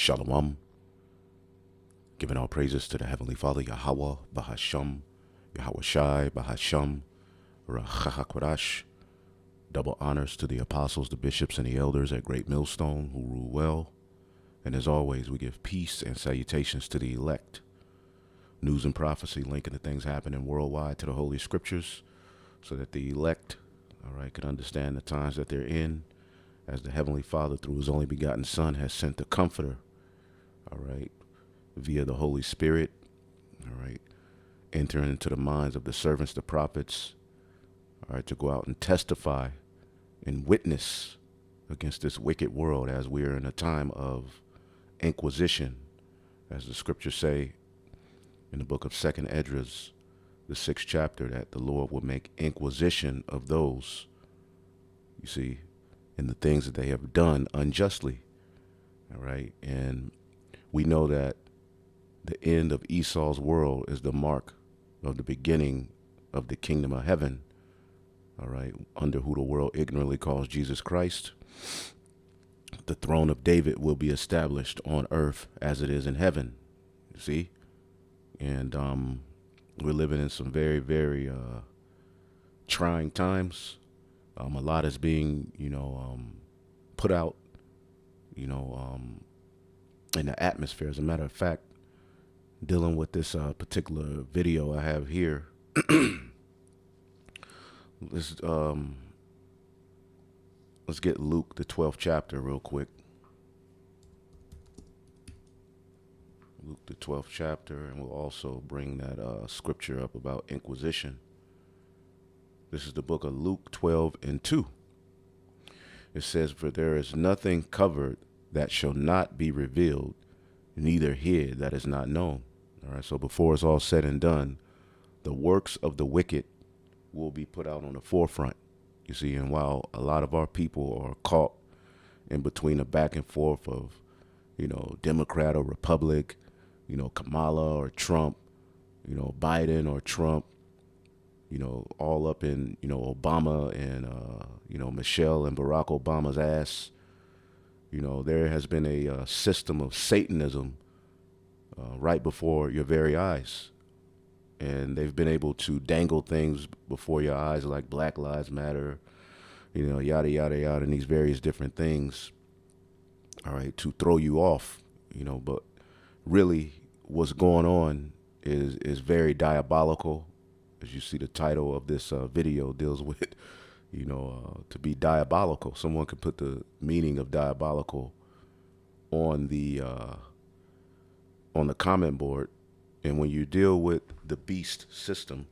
Shalom. Giving all praises to the Heavenly Father, Yahweh, Bahasham, Yahweh Shai, Bahasham, Rachahakwadash. Double honors to the apostles, the bishops, and the elders at Great Millstone who rule well. And as always, we give peace and salutations to the elect. News and prophecy linking the things happening worldwide to the Holy Scriptures so that the elect, can understand the times that they're in, as the Heavenly Father, through His only begotten Son, has sent the Comforter, via the Holy Spirit, entering into the minds of the servants, the prophets, to go out and testify and witness against this wicked world as we are in a time of inquisition, as the scriptures say in the book of 2nd Esdras, the 6th chapter, that the Lord will make inquisition of those, you see, in the things that they have done unjustly. And we know that the end of Esau's world is the mark of the beginning of the kingdom of heaven, under who the world ignorantly calls Jesus Christ. The throne of David will be established on earth as it is in heaven, you see? And we're living in some very, very trying times. A lot is being, put out, in the atmosphere. As a matter of fact, dealing with this particular video I have here, let's get Luke, the 12th chapter, real quick. Luke, the 12th chapter, and we'll also bring that scripture up about inquisition. This is the book of Luke 12:2. It says, "For there is nothing covered that shall not be revealed, neither hid that is not known." So before it's all said and done, the works of the wicked will be put out on the forefront, you see. And while a lot of our people are caught in between the back and forth of, Democrat or Republic, Kamala or Trump, Biden or Trump, all up in, Obama and, Michelle and Barack Obama's ass. There has been a system of Satanism right before your very eyes. And they've been able to dangle things before your eyes like Black Lives Matter, yada, yada, yada, and these various different things, to throw you off, but really what's going on is very diabolical. As you see, the title of this video deals with, to be diabolical. Someone could put the meaning of diabolical on the comment board. And when you deal with the beast system,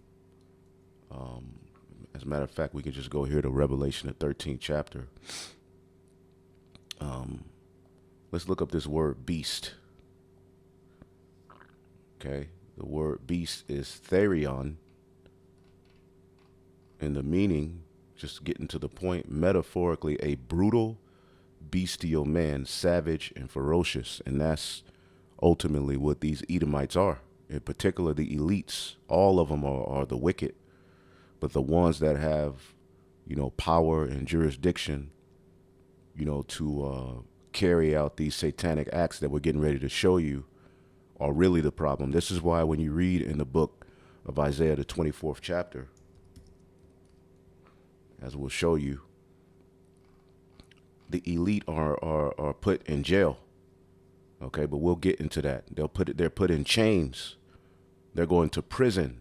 as a matter of fact, we can just go here to Revelation, the 13th chapter. Let's look up this word beast. Okay, the word beast is therion. And the meaning, just getting to the point, metaphorically, a brutal, bestial man, savage and ferocious. And that's ultimately what these Edomites are. In particular, the elites. All of them are the wicked. But the ones that have, power and jurisdiction, to carry out these satanic acts that we're getting ready to show you are really the problem. This is why when you read in the book of Isaiah, the 24th chapter, as we'll show you, the elite are put in jail. Okay, but we'll get into that. They're put in chains. They're going to prison.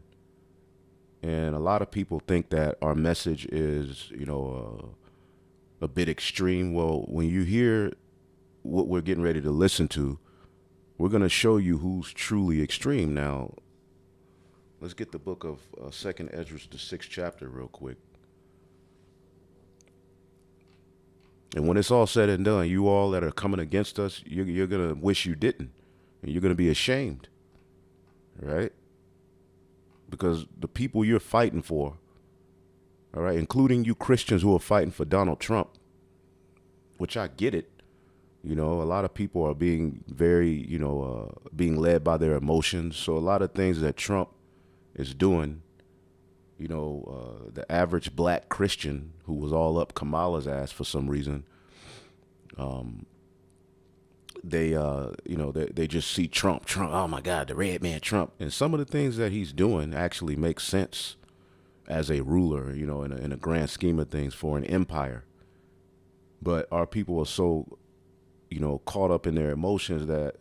And a lot of people think that our message is, a bit extreme. Well, when you hear what we're getting ready to listen to, we're going to show you who's truly extreme. Now, let's get the book of 2nd Esdras, the 6th chapter, real quick. And when it's all said and done, you all that are coming against us, you're going to wish you didn't. And you're going to be ashamed. Right? Because the people you're fighting for, including you Christians who are fighting for Donald Trump, which I get it. A lot of people are being very, being led by their emotions. So a lot of things that Trump is doing, the average black Christian who was all up Kamala's ass for some reason, they just see Trump. Oh my God, the red man Trump. And some of the things that he's doing actually make sense as a ruler, in a grand scheme of things for an empire. But our people are so, caught up in their emotions that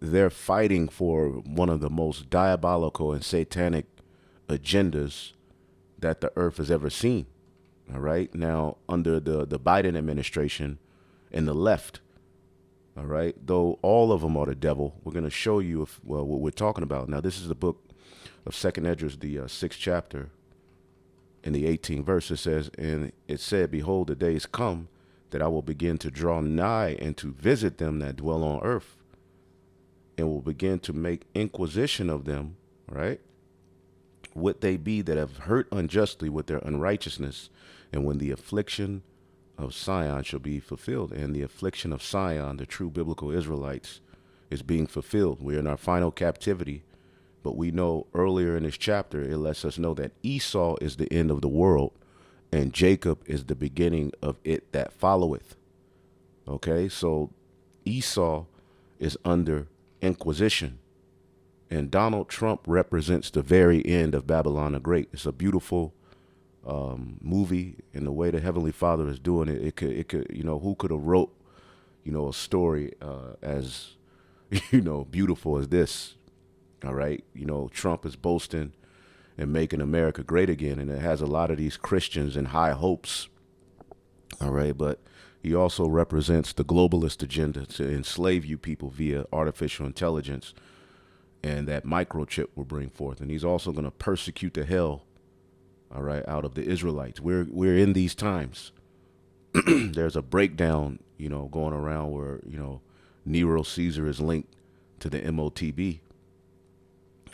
they're fighting for one of the most diabolical and satanic agendas that the earth has ever seen. All right. Now, under the Biden administration and the left, all right, though all of them are the devil, we're going to show you what we're talking about. Now, this is the book of Second Esdras, the 6th chapter, in the 18th verse. It says, and it said, behold, the days come that I will begin to draw nigh and to visit them that dwell on earth, and will begin to make inquisition of them, right? What they be that have hurt unjustly with their unrighteousness, and when the affliction of Sion shall be fulfilled. And the affliction of Sion, the true biblical Israelites, is being fulfilled. We're in our final captivity, but we know earlier in this chapter, it lets us know that Esau is the end of the world, and Jacob is the beginning of it that followeth. Okay, so Esau is under inquisition, and Donald Trump represents the very end of Babylon the Great. It's a beautiful movie, and the way the Heavenly Father is doing it, it could, who could have wrote, a story as, beautiful as this. All right. Trump is boasting and making America great again, and it has a lot of these Christians and high hopes. All right. But he also represents the globalist agenda to enslave you people via artificial intelligence, and that microchip will bring forth. And he's also going to persecute the hell, all right, out of the Israelites. We're in these times. There's a breakdown, going around where, Nero Caesar is linked to the MOTB,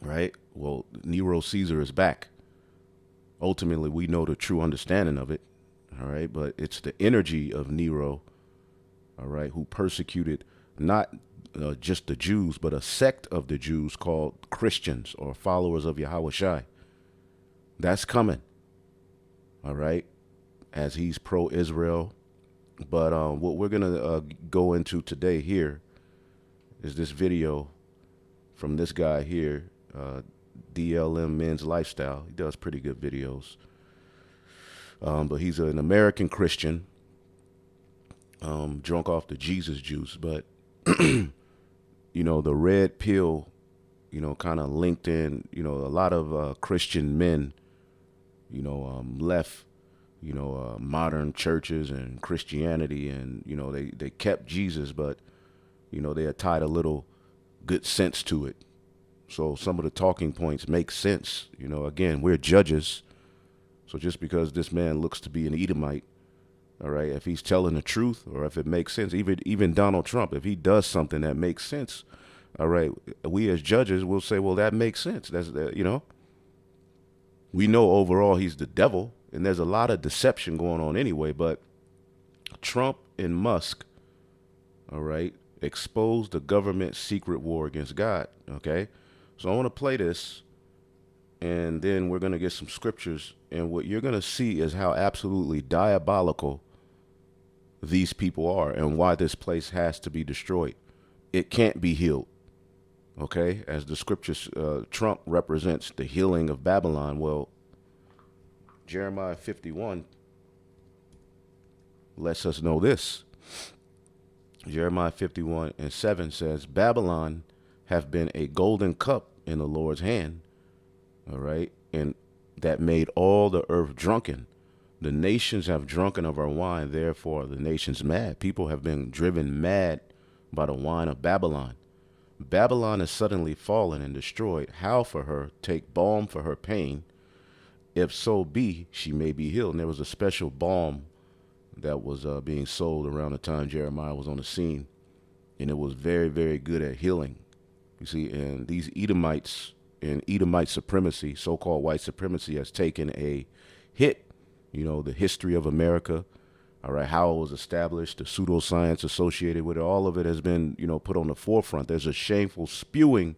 right? Well, Nero Caesar is back. Ultimately, we know the true understanding of it, all right? But it's the energy of Nero, all right, who persecuted not just the Jews, but a sect of the Jews called Christians, or followers of Yahweh Shai. That's coming, all right, as he's pro-Israel. But what we're going to go into today here is this video from this guy here, DLM Men's Lifestyle. He does pretty good videos. But he's an American Christian, drunk off the Jesus juice. But, the red pill, kind of linked in, a lot of Christian men, left, modern churches and Christianity, and, they kept Jesus, but, they had tied a little good sense to it. So some of the talking points make sense. Again, we're judges. So just because this man looks to be an Edomite, all right, if he's telling the truth, or if it makes sense, even Donald Trump, if he does something that makes sense, all right, we as judges will say, well, that makes sense. That's, we know overall he's the devil, and there's a lot of deception going on anyway, but Trump and Musk, all right, exposed the government's secret war against God, okay? So I want to play this, and then we're going to get some scriptures, and what you're going to see is how absolutely diabolical these people are and why this place has to be destroyed. It can't be healed, okay? As the scriptures, Trump represents the healing of Babylon. Well, Jeremiah 51 lets us know this. Jeremiah 51:7 says, Babylon have been a golden cup in the Lord's hand, all right, and that made all the earth drunken. The nations have drunken of our wine, therefore the nations mad. People have been driven mad by the wine of Babylon. Babylon is suddenly fallen and destroyed. How for her? Take balm for her pain. If so be, she may be healed. And there was a special balm that was being sold around the time Jeremiah was on the scene, and it was very, very good at healing. You see, and these Edomites and Edomite supremacy, so-called white supremacy, has taken a hit. The history of America, all right, how it was established, the pseudoscience associated with it, all of it has been, put on the forefront. There's a shameful spewing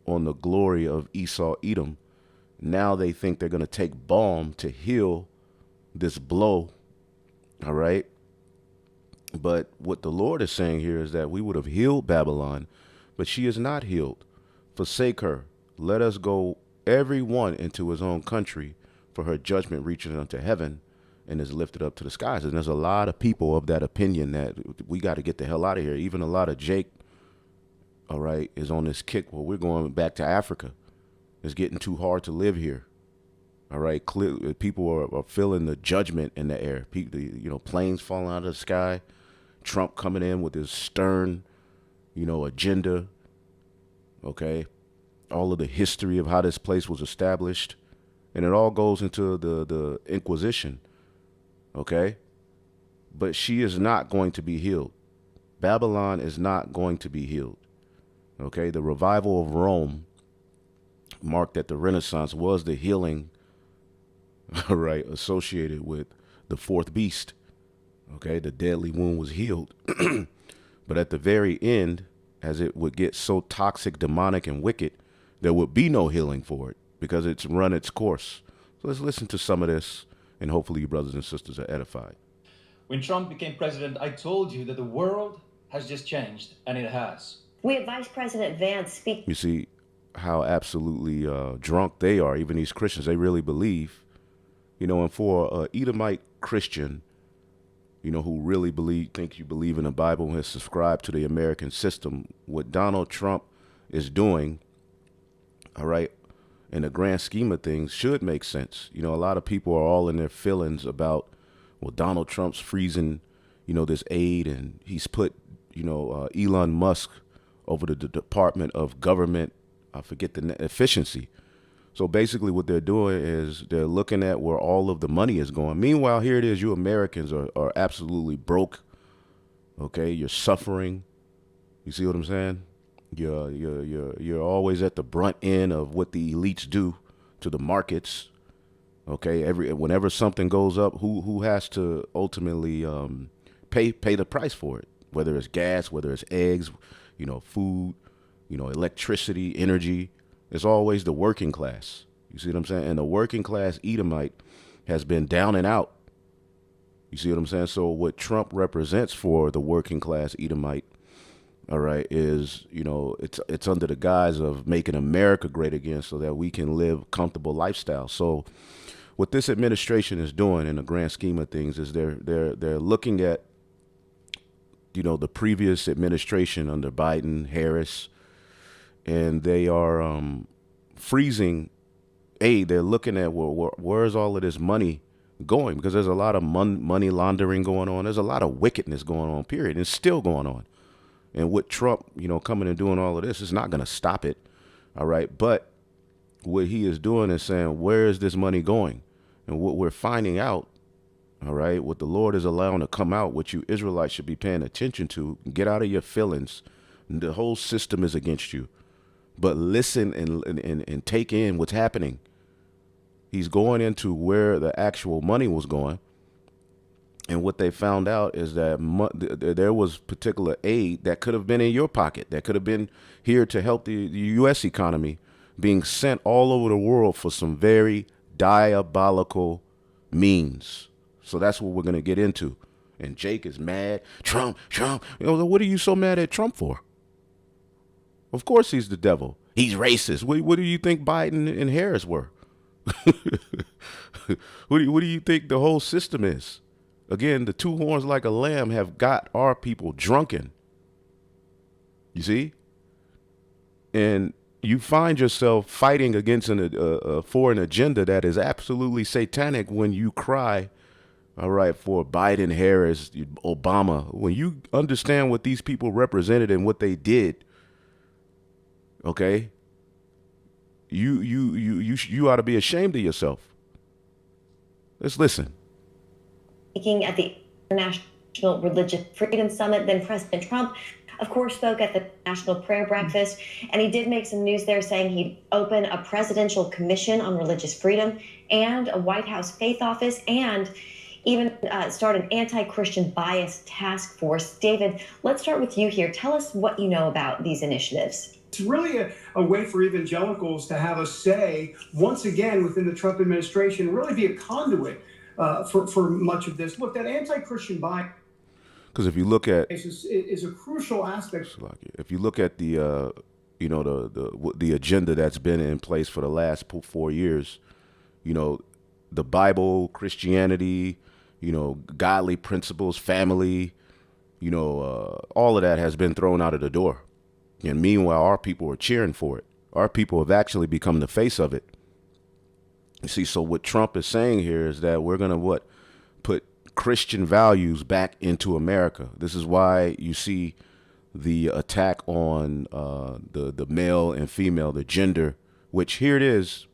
on the glory of Esau, Edom. Now they think they're going to take balm to heal this blow, all right? But what the Lord is saying here is that we would have healed Babylon, but she is not healed. Forsake her. Let us go every one into his own country, for her judgment reaches unto heaven and is lifted up to the skies. And there's a lot of people of that opinion that we got to get the hell out of here. Even a lot of Jake, all right, is on this kick. Well, we're going back to Africa. It's getting too hard to live here. All right, people are feeling the judgment in the air. People, planes falling out of the sky. Trump coming in with his stern, agenda. Okay, all of the history of how this place was established, and it all goes into the inquisition. Okay, but she is not going to be healed. Babylon is not going to be healed. Okay, the revival of Rome marked that the Renaissance was the healing, all right, associated with the fourth beast. Okay, the deadly wound was healed. But at the very end, as it would get so toxic, demonic, and wicked, there would be no healing for it because it's run its course. So let's listen to some of this, and hopefully you brothers and sisters are edified. When Trump became president, I told you that the world has just changed, and it has. We had Vice President Vance speak. You see how absolutely drunk they are, even these Christians. They really believe, and for an Edomite Christian, who really think you believe in the Bible and has subscribed to the American system, what Donald Trump is doing, all right, in the grand scheme of things, should make sense. A lot of people are all in their feelings about, well, Donald Trump's freezing, this aid, and he's put, Elon Musk over the Department of Government, I forget the efficiency. So basically what they're doing is they're looking at where all of the money is going. Meanwhile, here it is, you Americans are absolutely broke. Okay, you're suffering. You see what I'm saying? You're always at the brunt end of what the elites do to the markets. Okay, whenever something goes up, who has to ultimately pay the price for it? Whether it's gas, whether it's eggs, food, electricity, energy. It's always the working class. You see what I'm saying? And the working class Edomite has been down and out. You see what I'm saying? So what Trump represents for the working class Edomite, all right, is, it's under the guise of making America great again so that we can live comfortable lifestyle. So what this administration is doing in the grand scheme of things is they're looking at, the previous administration under Biden, Harris, and they are freezing aid. They're looking at where's all of this money going, because there's a lot of money laundering going on. There's a lot of wickedness going on, period. And it's still going on. And with Trump, coming and doing all of this, it's not going to stop it. All right. But what he is doing is saying, where is this money going? And what we're finding out, all right, what the Lord is allowing to come out, what you Israelites should be paying attention to, get out of your feelings. The whole system is against you. But listen and take in what's happening. He's going into where the actual money was going. And what they found out is that there was particular aid that could have been in your pocket, that could have been here to help the U.S. economy, being sent all over the world for some very diabolical means. So that's what we're going to get into. And Jake is mad. Trump. What are you so mad at Trump for? Of course he's the devil. He's racist. What do you think Biden and Harris were? What do you think the whole system is? Again, the two horns like a lamb have got our people drunken. You see? And you find yourself fighting against a foreign agenda that is absolutely satanic when you cry, all right, for Biden, Harris, Obama. When you understand what these people represented and what they did, okay, you ought to be ashamed of yourself. Let's listen. Speaking at the International Religious Freedom Summit, then President Trump, of course, spoke at the National Prayer Breakfast, and he did make some news there saying he'd open a presidential commission on religious freedom and a White House faith office, and even start an anti-Christian bias task force. David, let's start with you here. Tell us what you know about these initiatives. It's really a way for evangelicals to have a say, once again, within the Trump administration, really be a conduit for much of this. Look, that anti-Christian bias. Because if you look at is a crucial aspect. if you look at the the agenda that's been in place for the last 4 years, the Bible, Christianity, godly principles, family, all of that has been thrown out of the door. And meanwhile, our people are cheering for it. Our people have actually become the face of it. You see, so what Trump is saying here is that we're going to put Christian values back into America. This is why you see the attack on the male and female, the gender, which here it is.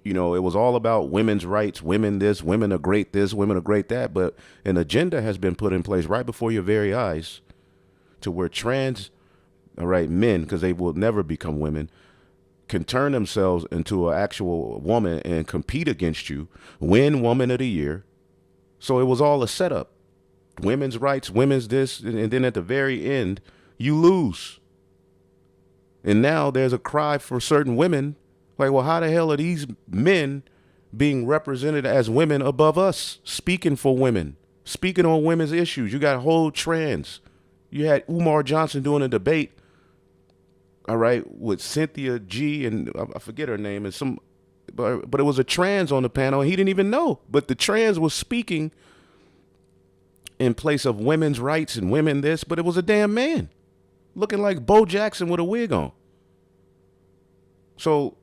It was all about women's rights, women this, women are great this, women are great that. But an agenda has been put in place right before your very eyes to where trans, men, because they will never become women, can turn themselves into an actual woman and compete against you, win Woman of the Year. So it was all a setup. Women's rights, women's this, and then at the very end, you lose. And now there's a cry for certain women. Like, well, how the hell are these men being represented as women above us, speaking for women, speaking on women's issues? You got whole trans. You had Umar Johnson doing a debate, with Cynthia G, and I forget her name, and but it was a trans on the panel, and he didn't even know. But the trans was speaking in place of women's rights and women this, but it was a damn man looking like Bo Jackson with a wig on. So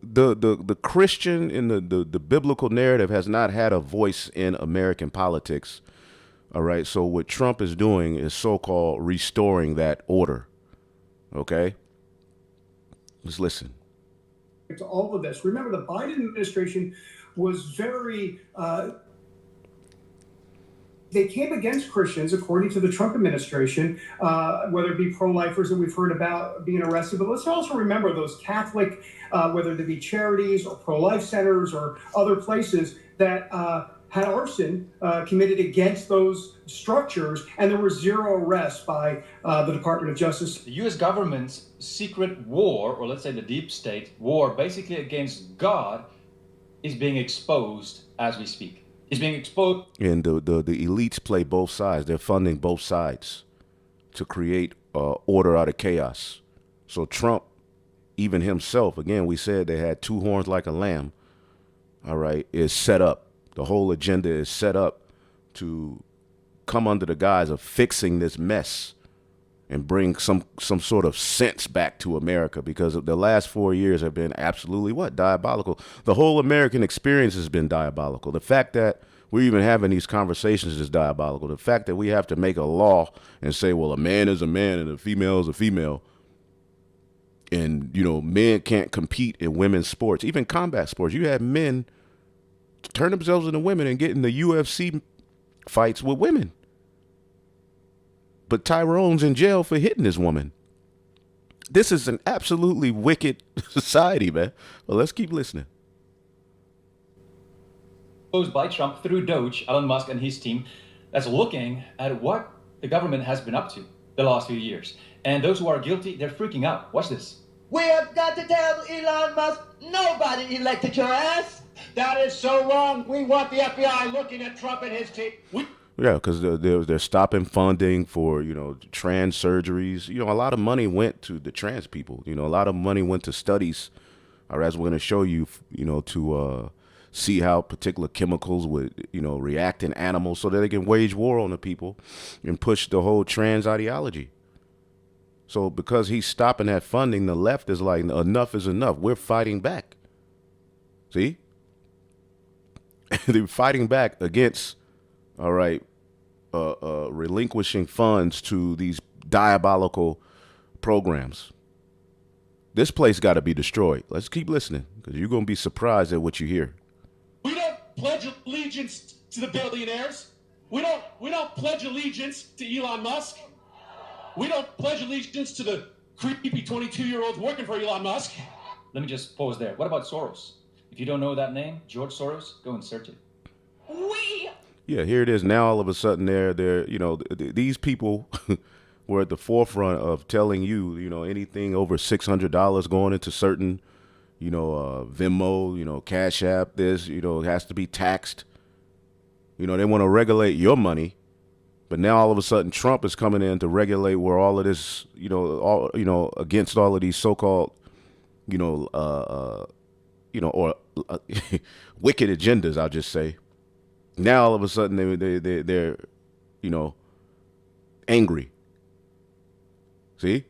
the Christian in the biblical narrative has not had a voice in American politics. All right. So what Trump is doing is so-called restoring that order. Okay. Let's listen. To all of this, remember the Biden administration was very, they came against Christians, according to the Trump administration, whether it be pro-lifers that we've heard about being arrested. But let's also remember those Catholic, whether they be charities or pro-life centers or other places that had arson committed against those structures, and there were zero arrests by the Department of Justice. The U.S. government's secret war, or let's say the deep state war, basically against God, is being exposed as we speak. Is being exposed. And the elites play both sides. They're funding both sides to create order out of chaos. So Trump, even himself, again, we said they had two horns like a lamb, is set up. The whole agenda is set up to come under the guise of fixing this mess and bring some sort of sense back to America, because the last 4 years have been absolutely diabolical. The whole American experience has been diabolical. The fact that we're even having these conversations is diabolical. The fact that we have to make a law and say, well, a man is a man and a female is a female. And, men can't compete in women's sports, even combat sports. You have men turn themselves into women and get in the UFC fights with women. But Tyrone's in jail for hitting this woman. This is an absolutely wicked society, man. Well, let's keep listening. Posed by Trump through Doge, Elon Musk and his team, that's looking at what the government has been up to the last few years. And those who are guilty, they're freaking out. Watch this. We have got to tell Elon Musk, nobody elected your ass. That is so wrong. We want the FBI looking at Trump and his team. Yeah, because they're stopping funding for, trans surgeries. A lot of money went to the trans people. A lot of money went to studies, or as we're going to show you, to see how particular chemicals would, react in animals so that they can wage war on the people and push the whole trans ideology. So because he's stopping that funding, the left is like, enough is enough. We're fighting back. See? They're fighting back against, relinquishing funds to these diabolical programs. This place got to be destroyed. Let's keep listening, because you're going to be surprised at what you hear. We don't pledge allegiance to the billionaires. We don't pledge allegiance to Elon Musk. We don't pledge allegiance to the creepy 22-year-olds working for Elon Musk. Let me just pause there. What about Soros? If you don't know that name, George Soros, go and search it. Yeah, here it is. Now all of a sudden they're these people were at the forefront of telling you, anything over $600 going into certain, Venmo, Cash App, this, has to be taxed. They want to regulate your money But now all of a sudden Trump is coming in to regulate where all of this, against all of these so-called, or wicked agendas, I'll just say. Now all of a sudden they're angry. See?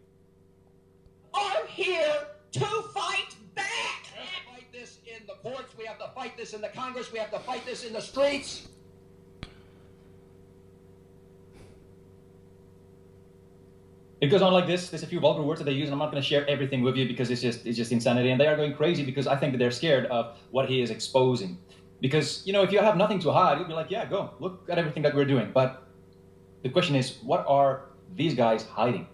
I'm here to fight back. We have to fight this in the courts. We have to fight this in the Congress. We have to fight this in the streets. It goes on like this. There's a few vulgar words that they use, and I'm not going to share everything with you because it's just insanity. And they are going crazy because I think that they're scared of what he is exposing. Because, if you have nothing to hide, you'll be like, yeah, go. Look at everything that we're doing. But the question is, what are these guys hiding?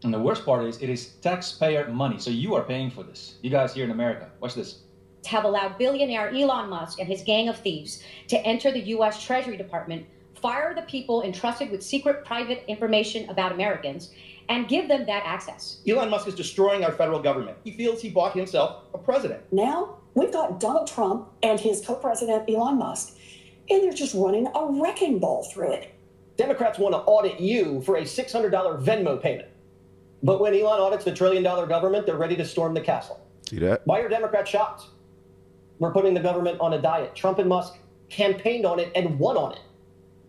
And the worst part is, it is taxpayer money. So you are paying for this. You guys here in America, watch this. Have allowed billionaire Elon Musk and his gang of thieves to enter the U.S. Treasury Department, fire the people entrusted with secret private information about Americans, and give them that access. Elon Musk is destroying our federal government. He feels he bought himself a president. Now we've got Donald Trump and his co-president Elon Musk, and they're just running a wrecking ball through it. Democrats want to audit you for a $600 Venmo payment. But when Elon audits the $1 trillion government, they're ready to storm the castle. See that? Why are Democrats shocked? We're putting the government on a diet. Trump and Musk campaigned on it and won on it.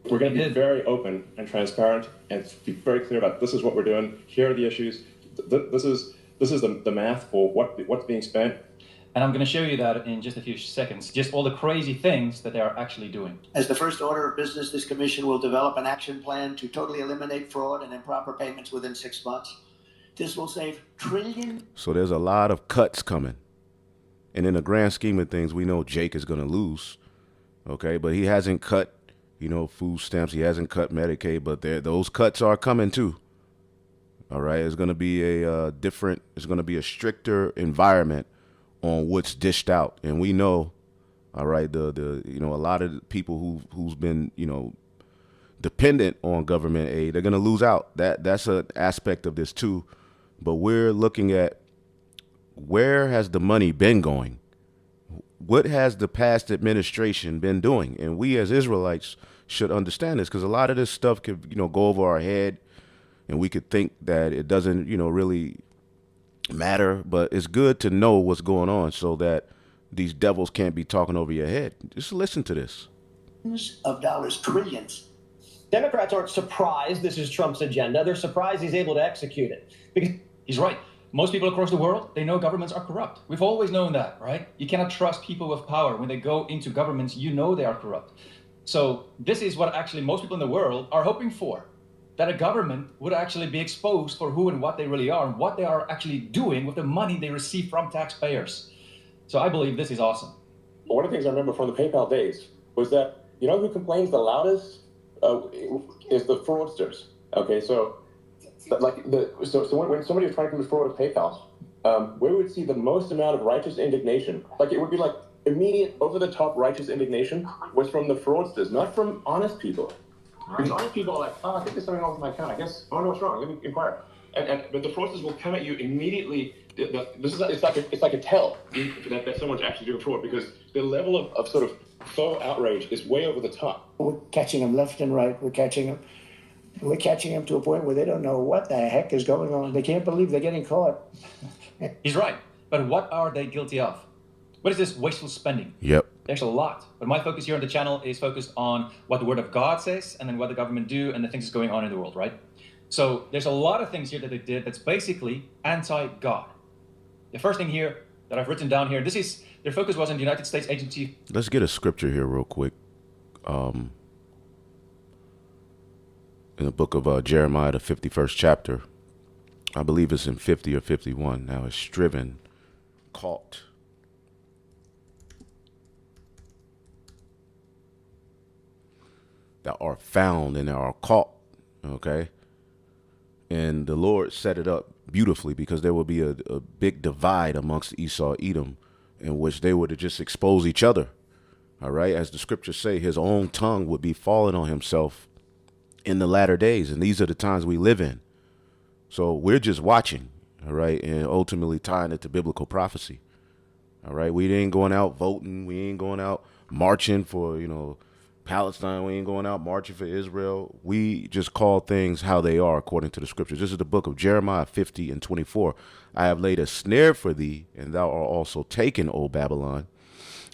We're going to be very open and transparent and be very clear about this is what we're doing. Here are the issues. This is the math for what's being spent. And I'm going to show you that in just a few seconds. Just all the crazy things that they are actually doing. As the first order of business, this commission will develop an action plan to totally eliminate fraud and improper payments within 6 months. This will save trillions. So there's a lot of cuts coming. And in the grand scheme of things, we know Jake is going to lose. Okay, but he hasn't cut, food stamps. He hasn't cut Medicaid, but those cuts are coming too. All right, it's going to be it's going to be a stricter environment on what's dished out. And we know, all right, a lot of the people who's been, dependent on government aid, they're going to lose out. That's an aspect of this too. But we're looking at, where has the money been going? What has the past administration been doing? And we as Israelites should understand this, because a lot of this stuff could, go over our head, and we could think that it doesn't, really matter. But it's good to know what's going on so that these devils can't be talking over your head. Just listen to this. Of dollars, trillions. Democrats aren't surprised this is Trump's agenda. They're surprised he's able to execute it. Because He's right. Most people across the world, they know governments are corrupt. We've always known that, right? You cannot trust people with power. When they go into governments, you know they are corrupt. So this is what actually most people in the world are hoping for, that a government would actually be exposed for who and what they really are and what they are actually doing with the money they receive from taxpayers. So I believe this is awesome. One of the things I remember from the PayPal days was that, who complains the loudest is the fraudsters. Okay, so when somebody was trying to commit fraud with PayPal, where we would see the most amount of righteous indignation, it would be like immediate over-the-top righteous indignation, was from the fraudsters, not from honest people. Because honest people are like, I think there's something wrong with my account. I guess I don't know what's wrong. Let me inquire. But the fraudsters will come at you immediately. It's like a tell that someone's actually doing fraud, because the level of sort of faux outrage is way over the top. We're catching them left and right. We're catching them to a point where they don't know what the heck is going on. They can't believe they're getting caught. He's right. But what are they guilty of? What is this wasteful spending? Yep. There's a lot. But my focus here on the channel is focused on what the Word of God says, and then what the government do, and the things that's going on in the world, right? So there's a lot of things here that they did that's basically anti-God. The first thing here that I've written down here, their focus was on the United States Agency. Let's get a scripture here real quick. In the book of Jeremiah, the 51st chapter, I believe it's in 50 or 51. Now it's striven, caught. That are found and are caught, okay? And the Lord set it up beautifully, because there will be a big divide amongst Esau, Edom, in which they were to just expose each other, all right? As the scriptures say, his own tongue would be falling on himself in the latter days, and these are the times we live in. So we're just watching, all right, and ultimately tying it to biblical prophecy, all right? We ain't going out voting. We ain't going out marching for, Palestine. We ain't going out marching for Israel. We just call things how they are according to the scriptures. This is the book of Jeremiah 50:24. I have laid a snare for thee, and thou art also taken, O Babylon,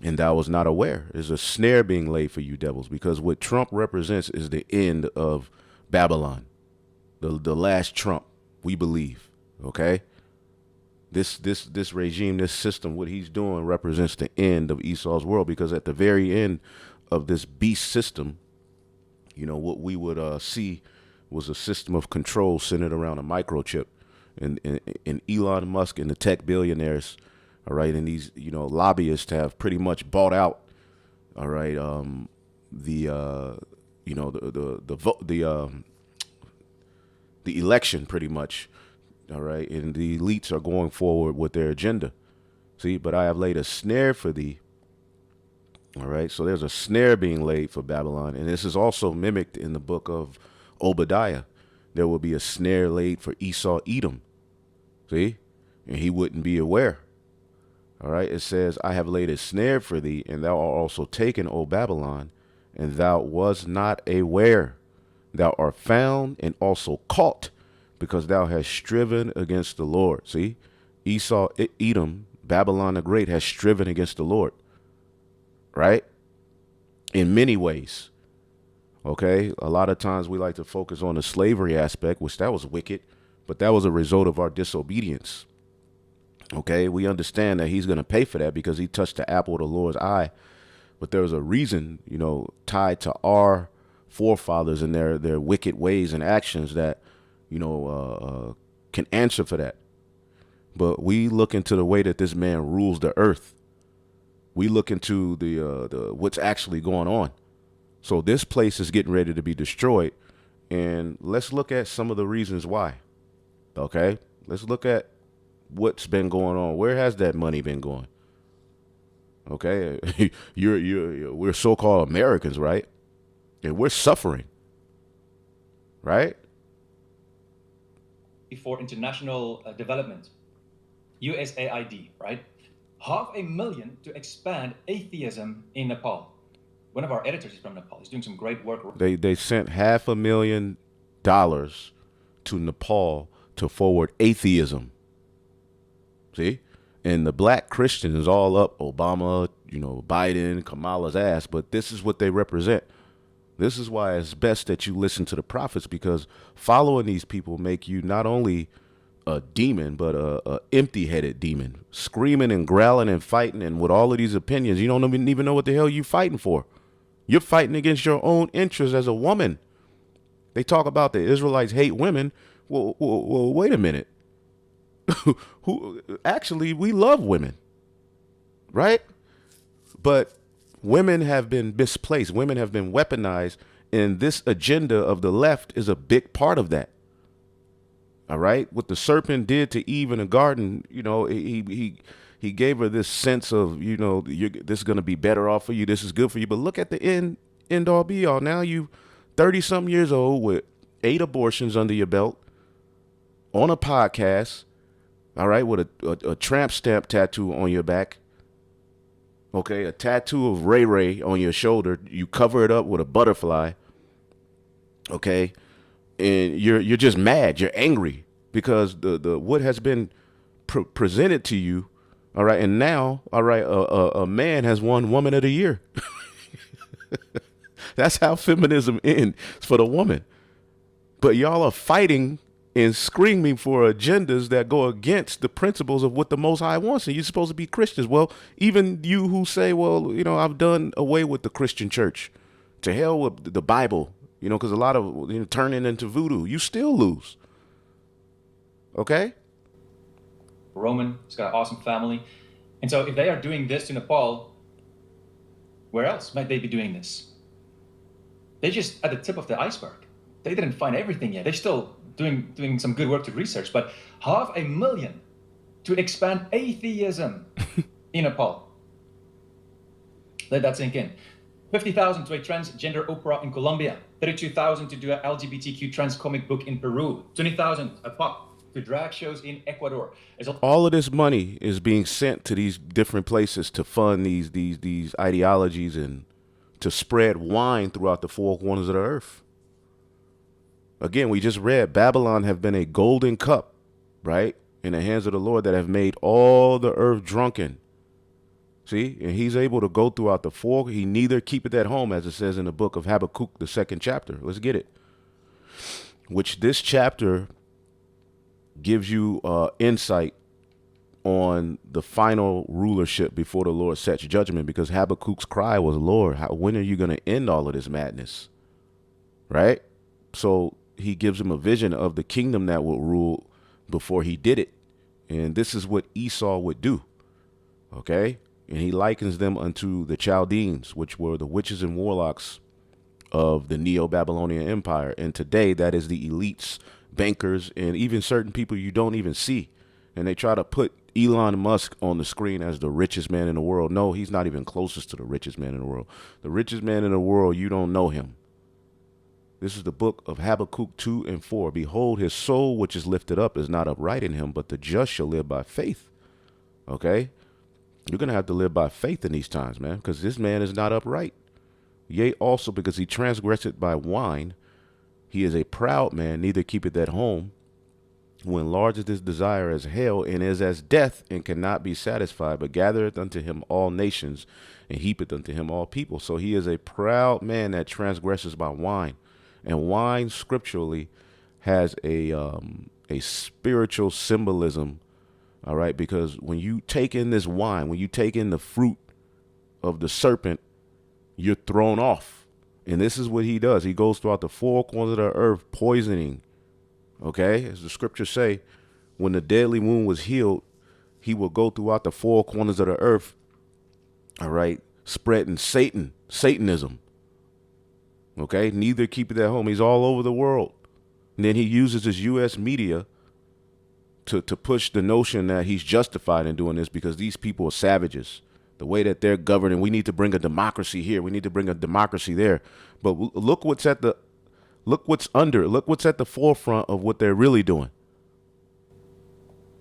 and thou was not aware. There's a snare being laid for you devils, because what Trump represents is the end of Babylon, the last Trump, we believe. Okay, this regime, this system, what he's doing represents the end of Esau's world, because at the very end of this beast system, you know, what we would see was a system of control centered around a microchip, and Elon Musk and the tech billionaires, all right, and these, you know, lobbyists have pretty much bought out, all right, the election pretty much, all right, and the elites are going forward with their agenda. See, but I have laid a snare for thee. All right, so there's a snare being laid for Babylon, and this is also mimicked in the book of Obadiah. There will be a snare laid for Esau, Edom. See, and he wouldn't be aware. All right, it says, I have laid a snare for thee, and thou art also taken, O Babylon, and thou was not aware. Thou art found and also caught, because thou hast striven against the Lord. See, Esau, Edom, Babylon the Great has striven against the Lord, right? In many ways. Okay, a lot of times we like to focus on the slavery aspect, which that was wicked, but that was a result of our disobedience. Okay, we understand that he's going to pay for that because he touched the apple of the Lord's eye. But there's a reason, you know, tied to our forefathers and their wicked ways and actions that, you know, can answer for that. But we look into the way that this man rules the earth. We look into the what's actually going on. So this place is getting ready to be destroyed. And let's look at some of the reasons why. Okay, let's look at what's been going on. Where has that money been going? Okay, we're so-called Americans, right? And we're suffering, right? For international development, USAID, right? $500,000 to expand atheism in Nepal. One of our editors is from Nepal. He's doing some great work. They sent $500,000 to Nepal to forward atheism. See? And the black Christian is all up Obama, you know, Biden, Kamala's ass, but this is what they represent. This is why it's best that you listen to the prophets, because following these people make you not only a demon, but a empty-headed demon, screaming and growling and fighting, and with all of these opinions, you don't even know what the hell you're fighting for. You're fighting against your own interests as a woman. They talk about the Israelites hate women. Well, wait a minute. Who actually, we love women, right? But women have been misplaced. Women have been weaponized, and this agenda of the left is a big part of that. All right, what the serpent did to Eve in the garden, you know, he gave her this sense of, you know, this is going to be better off for you. This is good for you. But look at the end all be all. Now you 30-something years old with 8 abortions under your belt, on a podcast. All right, with a tramp stamp tattoo on your back. Okay, a tattoo of Ray Ray on your shoulder. You cover it up with a butterfly. Okay, and you're just mad. You're angry because the what has been presented to you. All right, and now, all right, a man has won Woman of the Year. That's how feminism ends for the woman. But y'all are fighting and screaming for agendas that go against the principles of what the Most High wants. And you're supposed to be Christians. Well, even you who say, well, you know, I've done away with the Christian church. To hell with the Bible, you know, because a lot of, you know, turning into voodoo. You still lose. Okay? Roman, he's got an awesome family. And so if they are doing this to Nepal, where else might they be doing this? They're just at the tip of the iceberg. They didn't find everything yet. They're still doing some good work to research, but $500,000 to expand atheism in Nepal. Let that sink in. $50,000 to a transgender opera in Colombia. $32,000 to do an LGBTQ trans comic book in Peru. $20,000 a pop to drag shows in Ecuador. All of this money is being sent to these different places to fund these ideologies and to spread wine throughout the four corners of the earth. Again, we just read Babylon have been a golden cup, right, in the hands of the Lord that have made all the earth drunken. See, and he's able to go throughout the four. He neither keepeth at home, as it says in the book of Habakkuk, the 2nd chapter. Let's get it. Which this chapter gives you insight on the final rulership before the Lord sets judgment, because Habakkuk's cry was, Lord, when are you going to end all of this madness? Right? So he gives him a vision of the kingdom that will rule before he did it. And this is what Esau would do. Okay? And he likens them unto the Chaldeans, which were the witches and warlocks of the Neo-Babylonian Empire. And today, that is the elites, bankers, and even certain people you don't even see. And they try to put Elon Musk on the screen as the richest man in the world. No, he's not even closest to the richest man in the world. The richest man in the world, you don't know him. This is the book of Habakkuk 2 and 4. Behold, his soul which is lifted up is not upright in him, but the just shall live by faith. Okay? You're going to have to live by faith in these times, man, because this man is not upright. Yea, also because he transgressed by wine, he is a proud man, neither keepeth at home, who enlargeth his desire as hell, and is as death, and cannot be satisfied, but gathereth unto him all nations, and heapeth unto him all people. So he is a proud man that transgresses by wine. And wine scripturally has a spiritual symbolism. All right, because when you take in this wine, when you take in the fruit of the serpent, you're thrown off. And this is what he does. He goes throughout the four corners of the earth, poisoning. Okay, as the scriptures say, when the deadly wound was healed, he will go throughout the four corners of the earth. All right, spreading Satanism. Okay, neither keep it at home. He's all over the world. And then he uses his U.S. media to push the notion that he's justified in doing this because these people are savages. The way that they're governing, we need to bring a democracy here. We need to bring a democracy there. But look what's at the forefront of what they're really doing.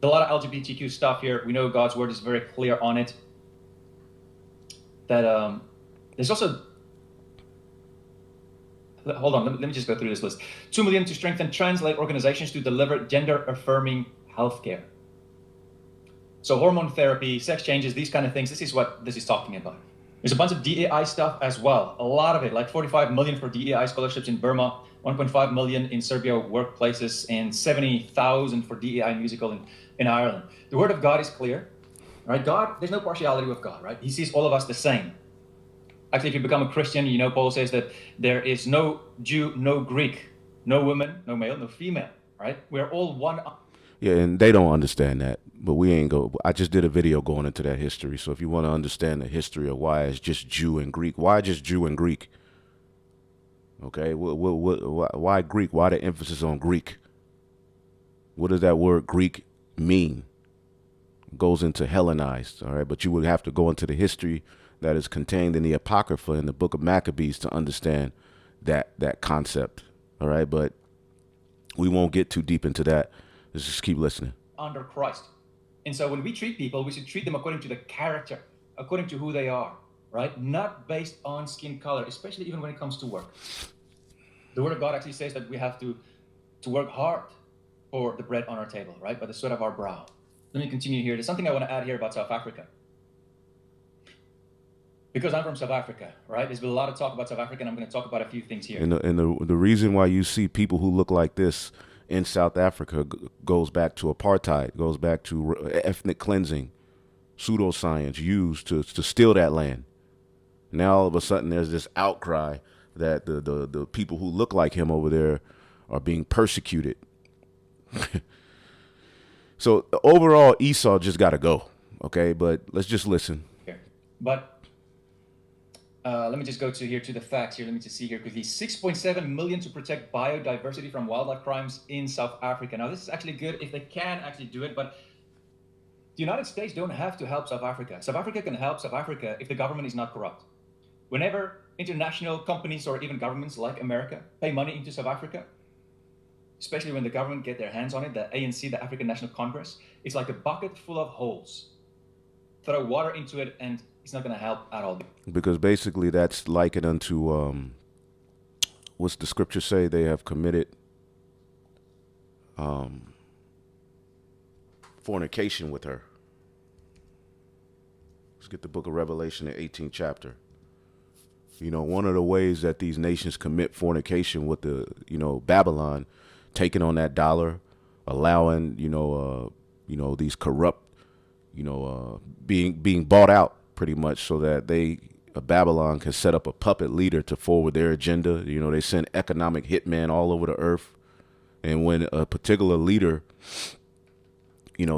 A lot of LGBTQ stuff here. We know God's word is very clear on it. That there's also, hold on, let me just go through this list. 2 million to strengthen trans-led organizations to deliver gender-affirming healthcare. So hormone therapy, sex changes, these kind of things, this is what this is talking about. There's a bunch of DEI stuff as well. A lot of it, like 45 million for DEI scholarships in Burma, 1.5 million in Serbia workplaces, and 70,000 for DEI musical in Ireland. The word of God is clear, right? God, there's no partiality with God, right? He sees all of us the same. Actually, if you become a Christian, you know, Paul says that there is no Jew, no Greek, no woman, no male, no female, right? We're all one. Yeah, and they don't understand that, but we ain't go. I just did a video going into that history. So if you want to understand the history of why it's just Jew and Greek, why just Jew and Greek? Okay, why Greek? Why the emphasis on Greek? What does that word Greek mean? It goes into Hellenized, all right? But you would have to go into the history that is contained in the Apocrypha in the book of Maccabees to understand that concept, all right? But we won't get too deep into that. Let's just keep listening. Under Christ. And so when we treat people, we should treat them according to the character, according to who they are, right? Not based on skin color, especially even when it comes to work. The word of God actually says that we have to work hard for the bread on our table, right? By the sweat of our brow. Let me continue here. There's something I want to add here about South Africa. Because I'm from South Africa, right? There's been a lot of talk about South Africa, and I'm going to talk about a few things here. And the reason why you see people who look like this in South Africa goes back to apartheid, goes back to ethnic cleansing, pseudoscience used to steal that land. Now all of a sudden there's this outcry that the people who look like him over there are being persecuted. So overall, Esau just got to go. Okay, but let's just listen. But let me just go to the facts here. Let me just see here quickly. 6.7 million to protect biodiversity from wildlife crimes in South Africa. Now, this is actually good if they can actually do it, but the United States don't have to help South Africa. South Africa can help South Africa if the government is not corrupt. Whenever international companies or even governments like America pay money into South Africa, especially when the government get their hands on it, the ANC, the African National Congress, it's like a bucket full of holes. Throw water into it and it's not going to help at all. Because basically that's likened unto, what's the scripture say? They have committed fornication with her. Let's get the book of Revelation, the 18th chapter. You know, one of the ways that these nations commit fornication with the, Babylon, taking on that dollar, allowing, these corrupt, being bought out pretty much so that Babylon can set up a puppet leader to forward their agenda. They send economic hitmen all over the earth. And when a particular leader,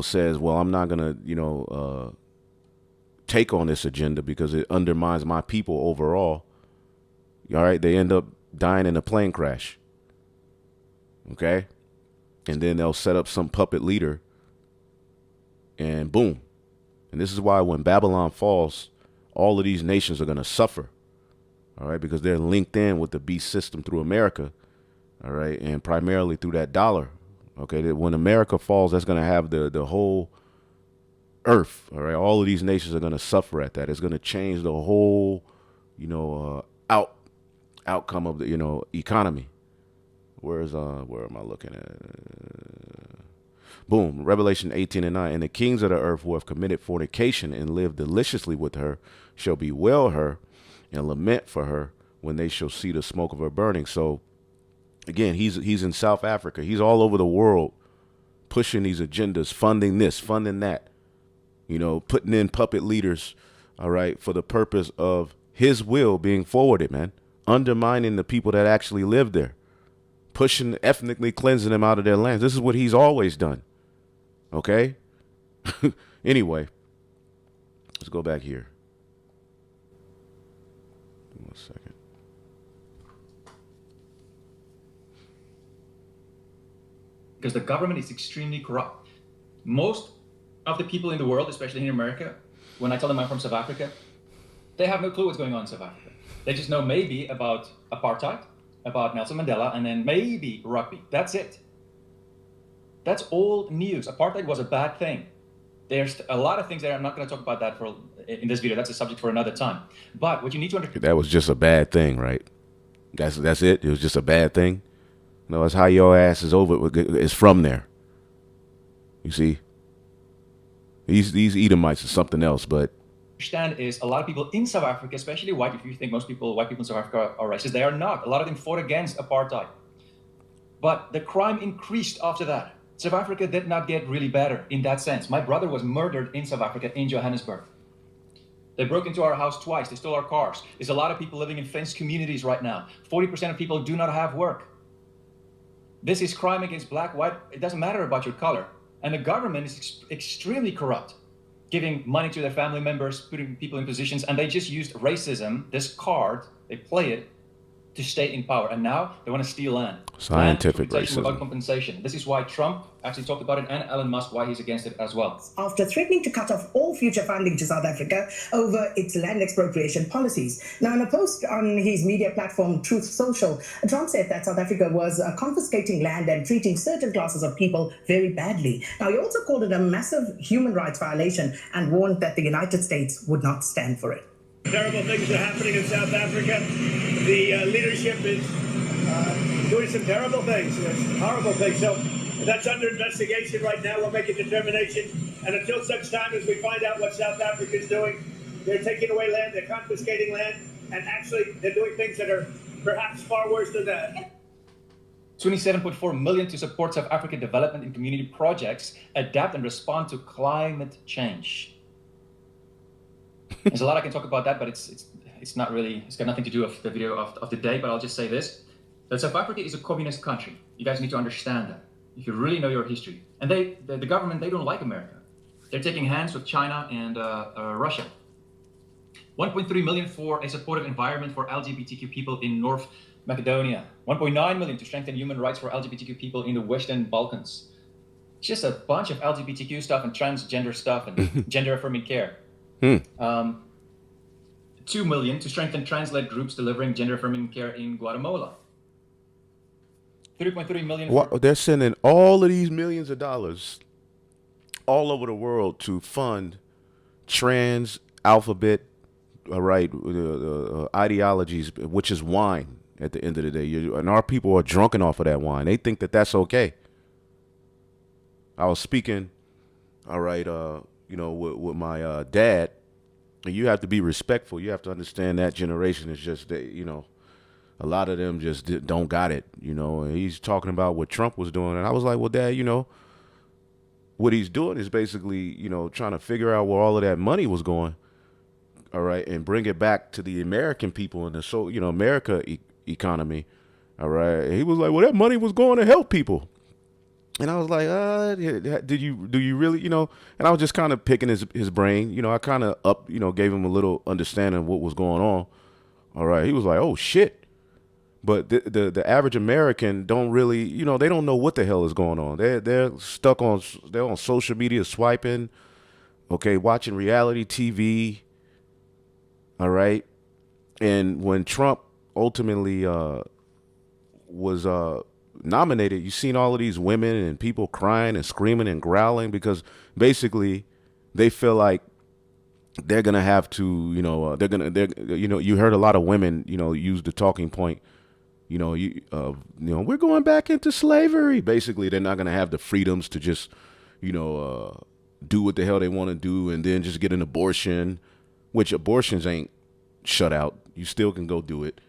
says, well, I'm not going to, take on this agenda because it undermines my people overall. All right. They end up dying in a plane crash. Okay. And then they'll set up some puppet leader and boom. And this is why when Babylon falls, all of these nations are going to suffer. All right. Because they're linked in with the beast system through America. All right. And primarily through that dollar. Okay. When America falls, that's going to have the whole earth. All right. All of these nations are going to suffer at that. It's going to change the whole, outcome of the, economy. Where am I looking at? Boom. Revelation 18:9. And the kings of the earth who have committed fornication and lived deliciously with her shall bewail her and lament for her when they shall see the smoke of her burning. So again, he's in South Africa. He's all over the world pushing these agendas, funding this, funding that, putting in puppet leaders. All right. For the purpose of his will being forwarded, man, undermining the people that actually live there, pushing, ethnically cleansing them out of their lands. This is what he's always done. Okay. Anyway, let's go back here. 1 second. Because the government is extremely corrupt. Most of the people in the world, especially in America, when I tell them I'm from South Africa, they have no clue what's going on in South Africa. They just know maybe about apartheid, about Nelson Mandela, and then maybe rugby. That's it. That's old news. Apartheid was a bad thing. There's a lot of things there. I'm not going to talk about that in this video. That's a subject for another time. But what you need to understand. That was just a bad thing, right? That's it. It was just a bad thing. No, it's how your ass is over. It's from there. You see, these Edomites are something else. But understand is a lot of people in South Africa, especially white. If you think white people in South Africa are racist, they are not. A lot of them fought against apartheid. But the crime increased after that. South Africa did not get really better in that sense. My brother was murdered in South Africa, in Johannesburg. They broke into our house twice. They stole our cars. There's a lot of people living in fenced communities right now. 40% of people do not have work. This is crime against black, white. It doesn't matter about your color. And the government is extremely corrupt, giving money to their family members, putting people in positions. And they just used racism, this card, they play it, to stay in power. And now they want to steal land. Scientific racism. Without racism. compensation. This is why Trump actually talked about it, and Elon Musk, why he's against it as well. After threatening to cut off all future funding to South Africa over its land expropriation policies. Now, in a post on his media platform, Truth Social, Trump said that South Africa was confiscating land and treating certain classes of people very badly. Now, he also called it a massive human rights violation and warned that the United States would not stand for it. Terrible things are happening in South Africa. The leadership is doing some terrible things, horrible things. So that's under investigation right now. We'll make a determination. And until such time as we find out what South Africa is doing, they're taking away land, they're confiscating land, and actually they're doing things that are perhaps far worse than that. 27.4 million to support South African development in community projects, adapt and respond to climate change. There's a lot I can talk about that, but it's not really, it's got nothing to do with the video of the day, but I'll just say this, that South Africa is a communist country. You guys need to understand that, if you really know your history. And the government, they don't like America. They're taking hands with China and Russia. 1.3 million for a supportive environment for LGBTQ people in North Macedonia. 1.9 million to strengthen human rights for LGBTQ people in the Western Balkans. It's just a bunch of LGBTQ stuff and transgender stuff and gender affirming care. 2 million to strengthen trans-led groups delivering gender affirming care in Guatemala. 3.3 million. They're sending all of these millions of dollars all over the world to fund trans, alphabet, all right, ideologies, which is wine at the end of the day. And our people are drunken off of that wine. They think that that's okay. I was speaking, all right, with my dad, and you have to be respectful. You have to understand that generation is just, a lot of them just don't got it, and he's talking about what Trump was doing. And I was like, well, Dad, what he's doing is basically, trying to figure out where all of that money was going, all right, and bring it back to the American people and the America economy, all right. He was like, well, that money was going to help people. And I was like, do you really, and I was just kind of picking his brain, I kind of gave him a little understanding of what was going on. All right. He was like, oh shit. But the average American don't really, they don't know what the hell is going on. They're stuck on, they're on social media swiping, okay, watching reality TV. All right. And when Trump ultimately was nominated, you seen all of these women and people crying and screaming and growling because basically they feel like they're gonna have to, you heard a lot of women, use the talking point, we're going back into slavery. Basically, they're not gonna have the freedoms to just, do what the hell they want to do and then just get an abortion, which abortions ain't shut out. You still can go do it.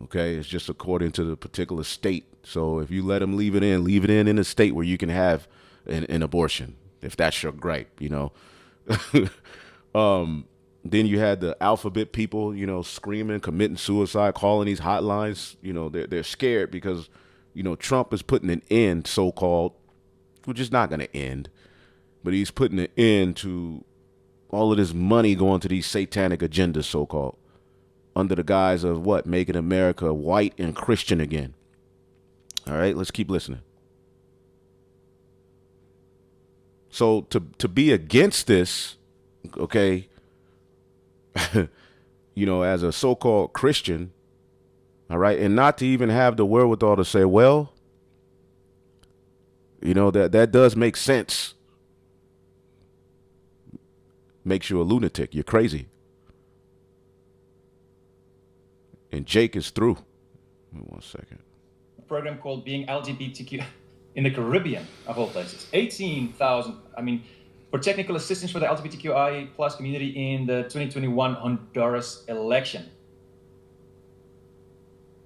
Okay, it's just according to the particular state. So if you let them leave it in a state where you can have an abortion, if that's your gripe, Then you had the alphabet people, screaming, committing suicide, calling these hotlines. They're scared because, Trump is putting an end, so-called, which is not going to end, but he's putting an end to all of this money going to these satanic agendas, so-called, under the guise of what? Making America white and Christian again. All right, let's keep listening. So to be against this, okay, as a so-called Christian, all right, and not to even have the wherewithal to say, well, that does make sense. Makes you a lunatic. You're crazy. And Jake is through. Wait 1 second. A program called Being LGBTQ in the Caribbean, of all places. 18,000, for technical assistance for the LGBTQI plus community in the 2021 Honduras election.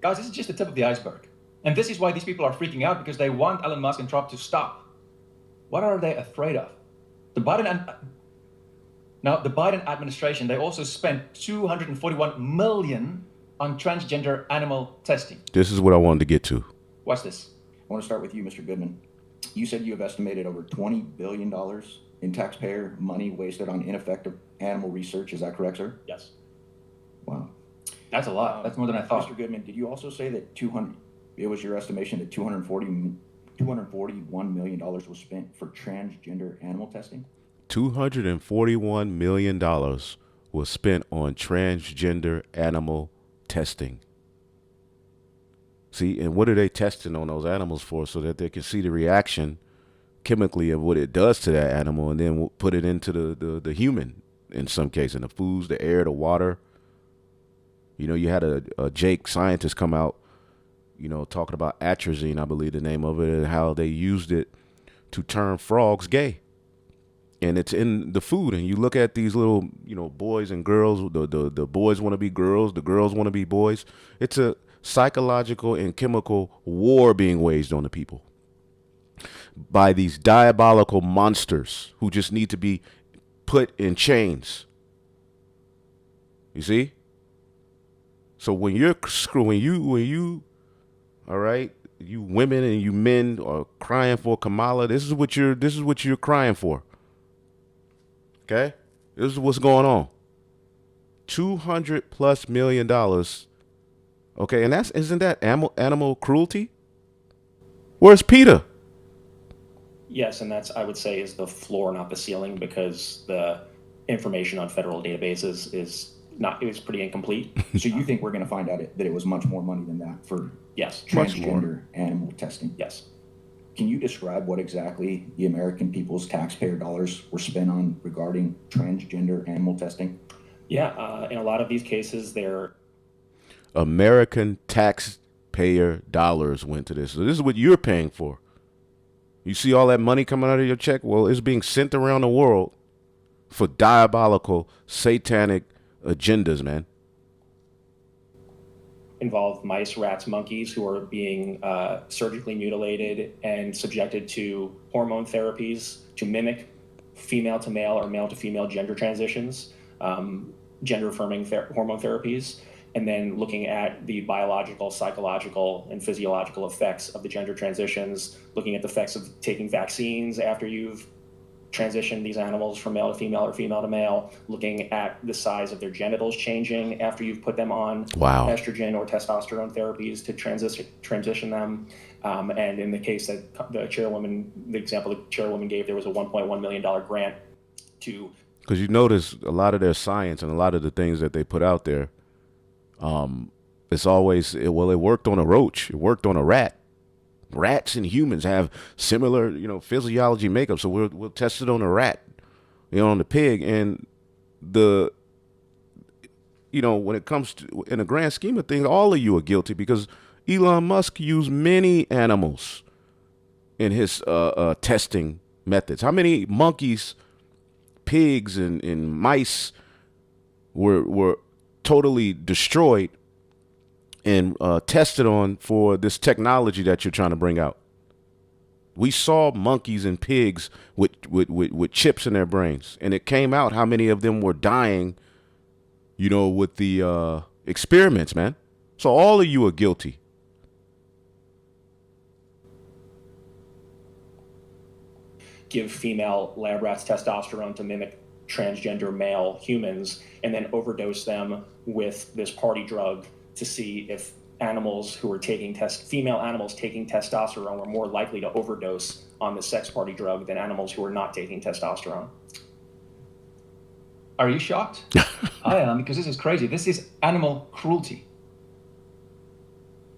Guys, this is just the tip of the iceberg. And this is why these people are freaking out, because they want Elon Musk and Trump to stop. What are they afraid of? The Biden administration, they also spent $241 million on transgender animal testing. This is what I wanted to get to. Watch this. I want to start with you, Mr. Goodman. You said you have estimated over $20 billion in taxpayer money wasted on ineffective animal research. Is that correct, sir? Yes. Wow. That's a lot. That's more than I thought. Mr. Goodman, did you also say that it was your estimation that $241 million was spent for transgender animal testing? $241 million was spent on transgender animal testing. See, and what are they testing on those animals for? So that they can see the reaction chemically of what it does to that animal, and then we'll put it into the human in some cases, in the foods, the air, the water. You had a Jake scientist come out, talking about atrazine, I believe the name of it, and how they used it to turn frogs gay. And it's in the food, and you look at these little, boys and girls. The boys want to be girls, the girls want to be boys. It's a psychological and chemical war being waged on the people by these diabolical monsters who just need to be put in chains. You see? So when you, all right, you women and you men are crying for Kamala, this is what you're crying for. Okay? This is what's going on. $200+ million. Okay, and isn't that animal cruelty? Where's PETA? Yes, and that's, I would say, is the floor, not the ceiling, because the information on federal databases is pretty incomplete. So you think we're going to find out that it was much more money than that for transgender animal testing? Yes. Can you describe what exactly the American people's taxpayer dollars were spent on regarding transgender animal testing? Yeah, in a lot of these cases, they're American taxpayer dollars went to this. So this is what you're paying for. You see all that money coming out of your check? Well, it's being sent around the world for diabolical, satanic agendas, man. Involve mice, rats, monkeys who are being surgically mutilated and subjected to hormone therapies to mimic female to male or male to female gender transitions, gender affirming hormone therapies, and then looking at the biological, psychological, and physiological effects of the gender transitions, looking at the effects of taking vaccines after you've transitioned these animals from male to female or female to male, looking at the size of their genitals changing after you've put them on estrogen or testosterone therapies to transition them. And in the case that the example the chairwoman gave, there was a $1.1 million grant to. Because you notice a lot of their science and a lot of the things that they put out there, it's always, it worked on a roach. It worked on a rat. Rats and humans have similar, physiology makeup. So we'll test it on a rat, on the pig. And when it comes to, in the grand scheme of things, all of you are guilty because Elon Musk used many animals in his testing methods. How many monkeys, pigs, and mice were totally destroyed and tested on for this technology that you're trying to bring out? We saw monkeys and pigs with chips in their brains, and it came out how many of them were dying, with the experiments, man. So all of you are guilty. Give female lab rats testosterone to mimic transgender male humans, and then overdose them with this party drug to see if animals who were taking female animals taking testosterone were more likely to overdose on the sex party drug than animals who were not taking testosterone. Are you shocked? I am, because this is crazy. This is animal cruelty.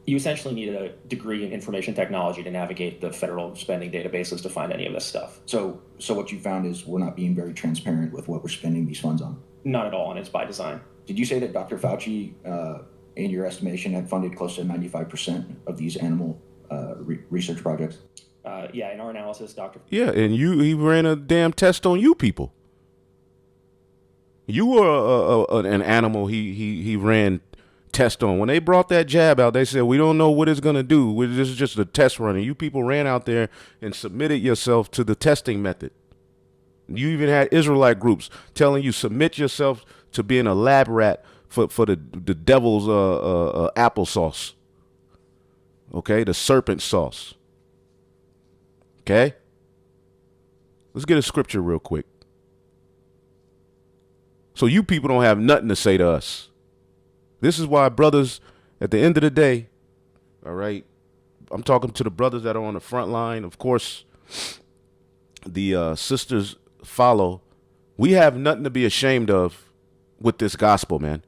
You essentially need a degree in information technology to navigate the federal spending databases to find any of this stuff. So what you found is we're not being very transparent with what we're spending these funds on? Not at all, and it's by design. Did you say that Dr. Fauci, in your estimation, had funded close to 95% of these animal research projects? Yeah, in our analysis, Dr. Yeah, and he ran a damn test on you people. You were an animal he ran test on. When they brought that jab out, they said, we don't know what it's going to do. This is just a test run. And you people ran out there and submitted yourself to the testing method. You even had Israelite groups telling you submit yourself to being a lab rat for the devil's applesauce. Okay, the serpent sauce. Okay? Let's get a scripture real quick. So you people don't have nothing to say to us. This is why, brothers, at the end of the day, all right, I'm talking to the brothers that are on the front line. Of course, the sisters follow. We have nothing to be ashamed of with this gospel, man.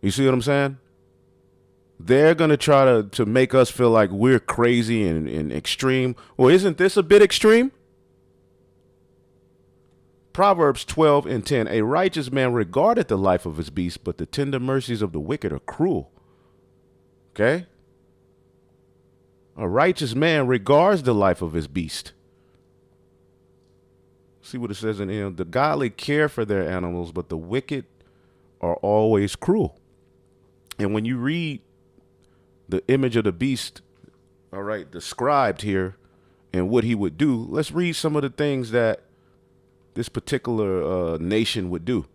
You see what I'm saying? They're going to try to make us feel like we're crazy and extreme. Well, isn't this a bit extreme? Proverbs 12:10, a righteous man regardeth the life of his beast, but the tender mercies of the wicked are cruel. Okay? A righteous man regards the life of his beast. See what it says in here. The godly care for their animals, but the wicked are always cruel. And when you read the image of the beast, all right, described here and what he would do, let's read some of the things that this particular nation would do.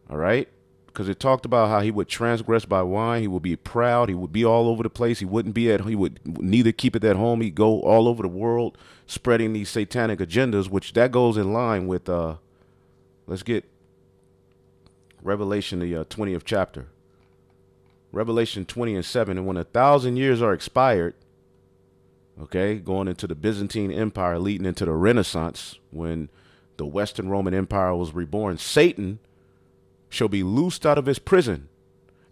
All right? Because it talked about how he would transgress by wine. He would be proud. He would be all over the place. He would neither keep it at home. He'd go all over the world spreading these satanic agendas, which that goes in line with, let's get Revelation, the 20th chapter. Revelation 20:7. And when 1,000 years are expired, okay, going into the Byzantine Empire, leading into the Renaissance, when the Western Roman Empire was reborn, Satan shall be loosed out of his prison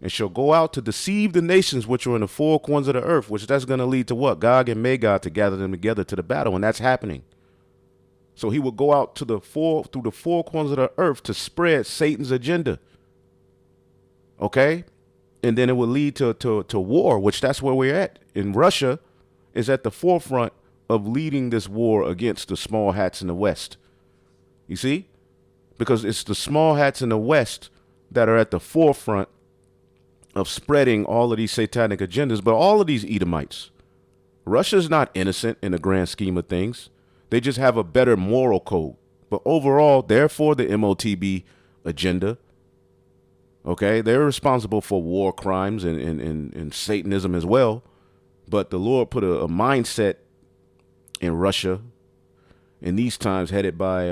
and shall go out to deceive the nations which are in the four corners of the earth, which that's going to lead to what? Gog and Magog, to gather them together to the battle. And that's happening. So he would go out to through the four corners of the earth to spread Satan's agenda. Okay? And then it would lead to war, which that's where we're at. And Russia is at the forefront of leading this war against the small hats in the West. You see? Because it's the small hats in the West that are at the forefront of spreading all of these satanic agendas. But all of these Edomites, Russia's not innocent in the grand scheme of things. They just have a better moral code. But overall, they're for the MOTB agenda. Okay, they're responsible for war crimes and Satanism as well. But the Lord put a mindset in Russia in these times, headed by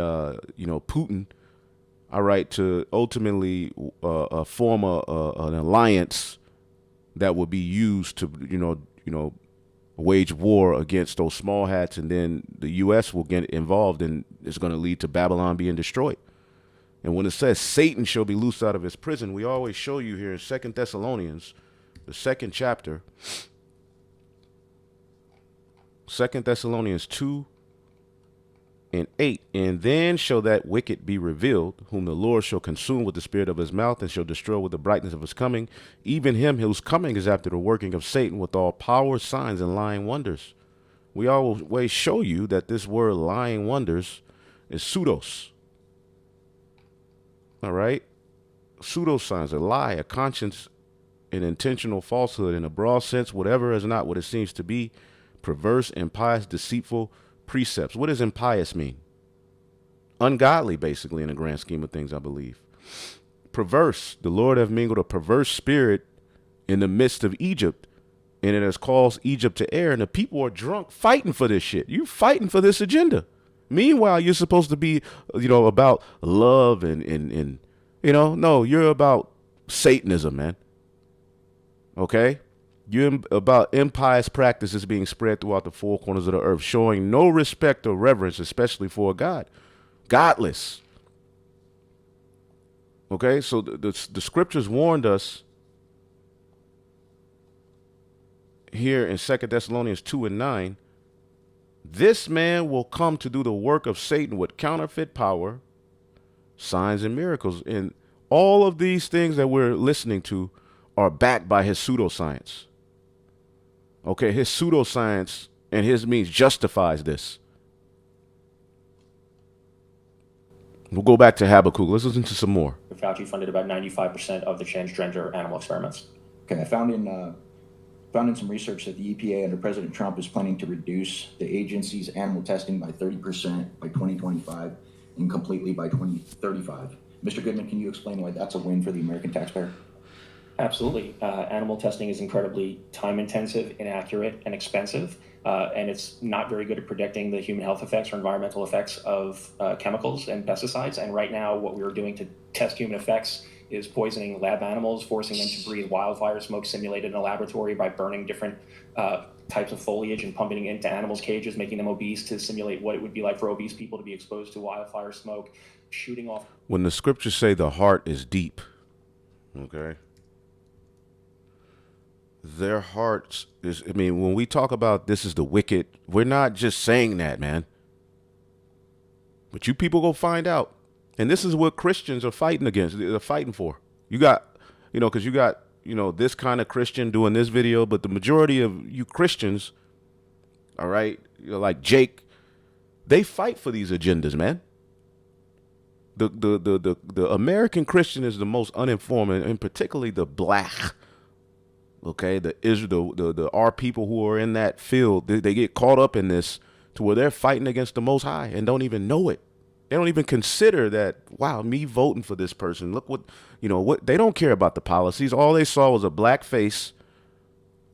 Putin, all right, to ultimately form an alliance that would be used to wage war against those small hats, and then the U.S. will get involved, and it's going to lead to Babylon being destroyed. And when it says Satan shall be loosed out of his prison, we always show you here in 2 Thessalonians, the 2nd chapter, 2 Thessalonians 2:8, and then shall that wicked be revealed, whom the Lord shall consume with the spirit of his mouth, and shall destroy with the brightness of his coming, even him whose coming is after the working of Satan with all power, signs, and lying wonders. We always show you that this word lying wonders is pseudos. All right? Pseudo-signs, a lie, a conscience, an intentional falsehood. In a broad sense, whatever is not what it seems to be, perverse, impious, deceitful precepts. What does impious mean? Ungodly, basically, in the grand scheme of things, I believe. Perverse. The Lord hath mingled a perverse spirit in the midst of Egypt, and it has caused Egypt to err, and the people are drunk fighting for this shit. You fighting for this agenda. Meanwhile, you're supposed to be, about love and no, you're about Satanism, man. Okay? You're about impious practices being spread throughout the four corners of the earth, showing no respect or reverence, especially for a God. Godless. Okay? So the scriptures warned us here in 2 Thessalonians 2:9, this man will come to do the work of Satan with counterfeit power, signs, and miracles. And all of these things that we're listening to are backed by his pseudoscience. Okay, his pseudoscience and his means justifies this. We'll go back to Habakkuk. Let's listen to some more. Fauci funded about 95% of the transgender animal experiments. Okay, I found in some research that the EPA under President Trump is planning to reduce the agency's animal testing by 30% by 2025 and completely by 2035. Mr. Goodman, can you explain why that's a win for the American taxpayer? Absolutely. Animal testing is incredibly time-intensive, inaccurate, and expensive, and it's not very good at predicting the human health effects or environmental effects of chemicals and pesticides. And right now, what we're doing to test human effects is poisoning lab animals, forcing them to breathe wildfire smoke simulated in a laboratory by burning different types of foliage and pumping it into animals' cages, making them obese to simulate what it would be like for obese people to be exposed to wildfire smoke, shooting off. When the scriptures say the heart is deep, okay? Their hearts is, when we talk about this is the wicked, we're not just saying that, man. But you people go find out. And this is what Christians are fighting against. They're fighting for. You got, because you got, this kind of Christian doing this video, but the majority of you Christians, all right, like Jake, they fight for these agendas, man. The American Christian is the most uninformed, and particularly the black. Okay, our people who are in that field, they get caught up in this to where they're fighting against the Most High and don't even know it. They don't even consider that, wow, me voting for this person. Look what they don't care about the policies. All they saw was a black face,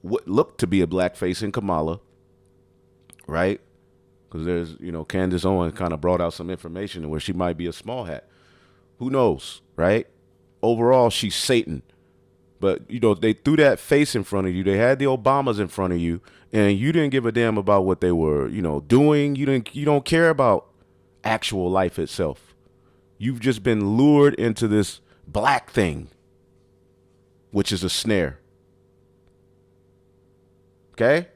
what looked to be a black face in Kamala, right? Because there's, Candace Owen kind of brought out some information where she might be a small hat. Who knows, right? Overall, she's Satan. But, they threw that face in front of you. They had the Obamas in front of you, and you didn't give a damn about what they were, doing. You don't care about actual life itself. You've just been lured into this black thing, which is a snare. Okay?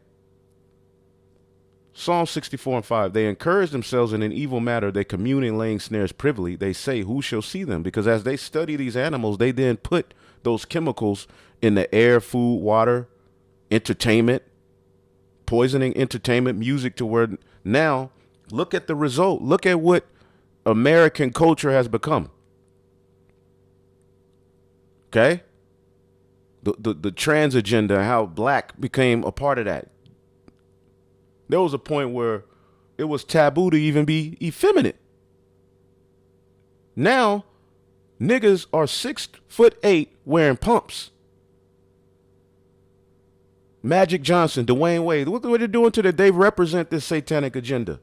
Psalm 64:5. They encourage themselves in an evil matter. They commune in laying snares privily. They say, who shall see them? Because as they study these animals, they then put those chemicals in the air, food, water, entertainment, poisoning entertainment, music, to where now look at the result. Look at what American culture has become. Okay? The trans agenda, how black became a part of that. There was a point where it was taboo to even be effeminate. Now, niggas are 6'8" wearing pumps. Magic Johnson, Dwayne Wade, look what they're doing to that. They represent this satanic agenda.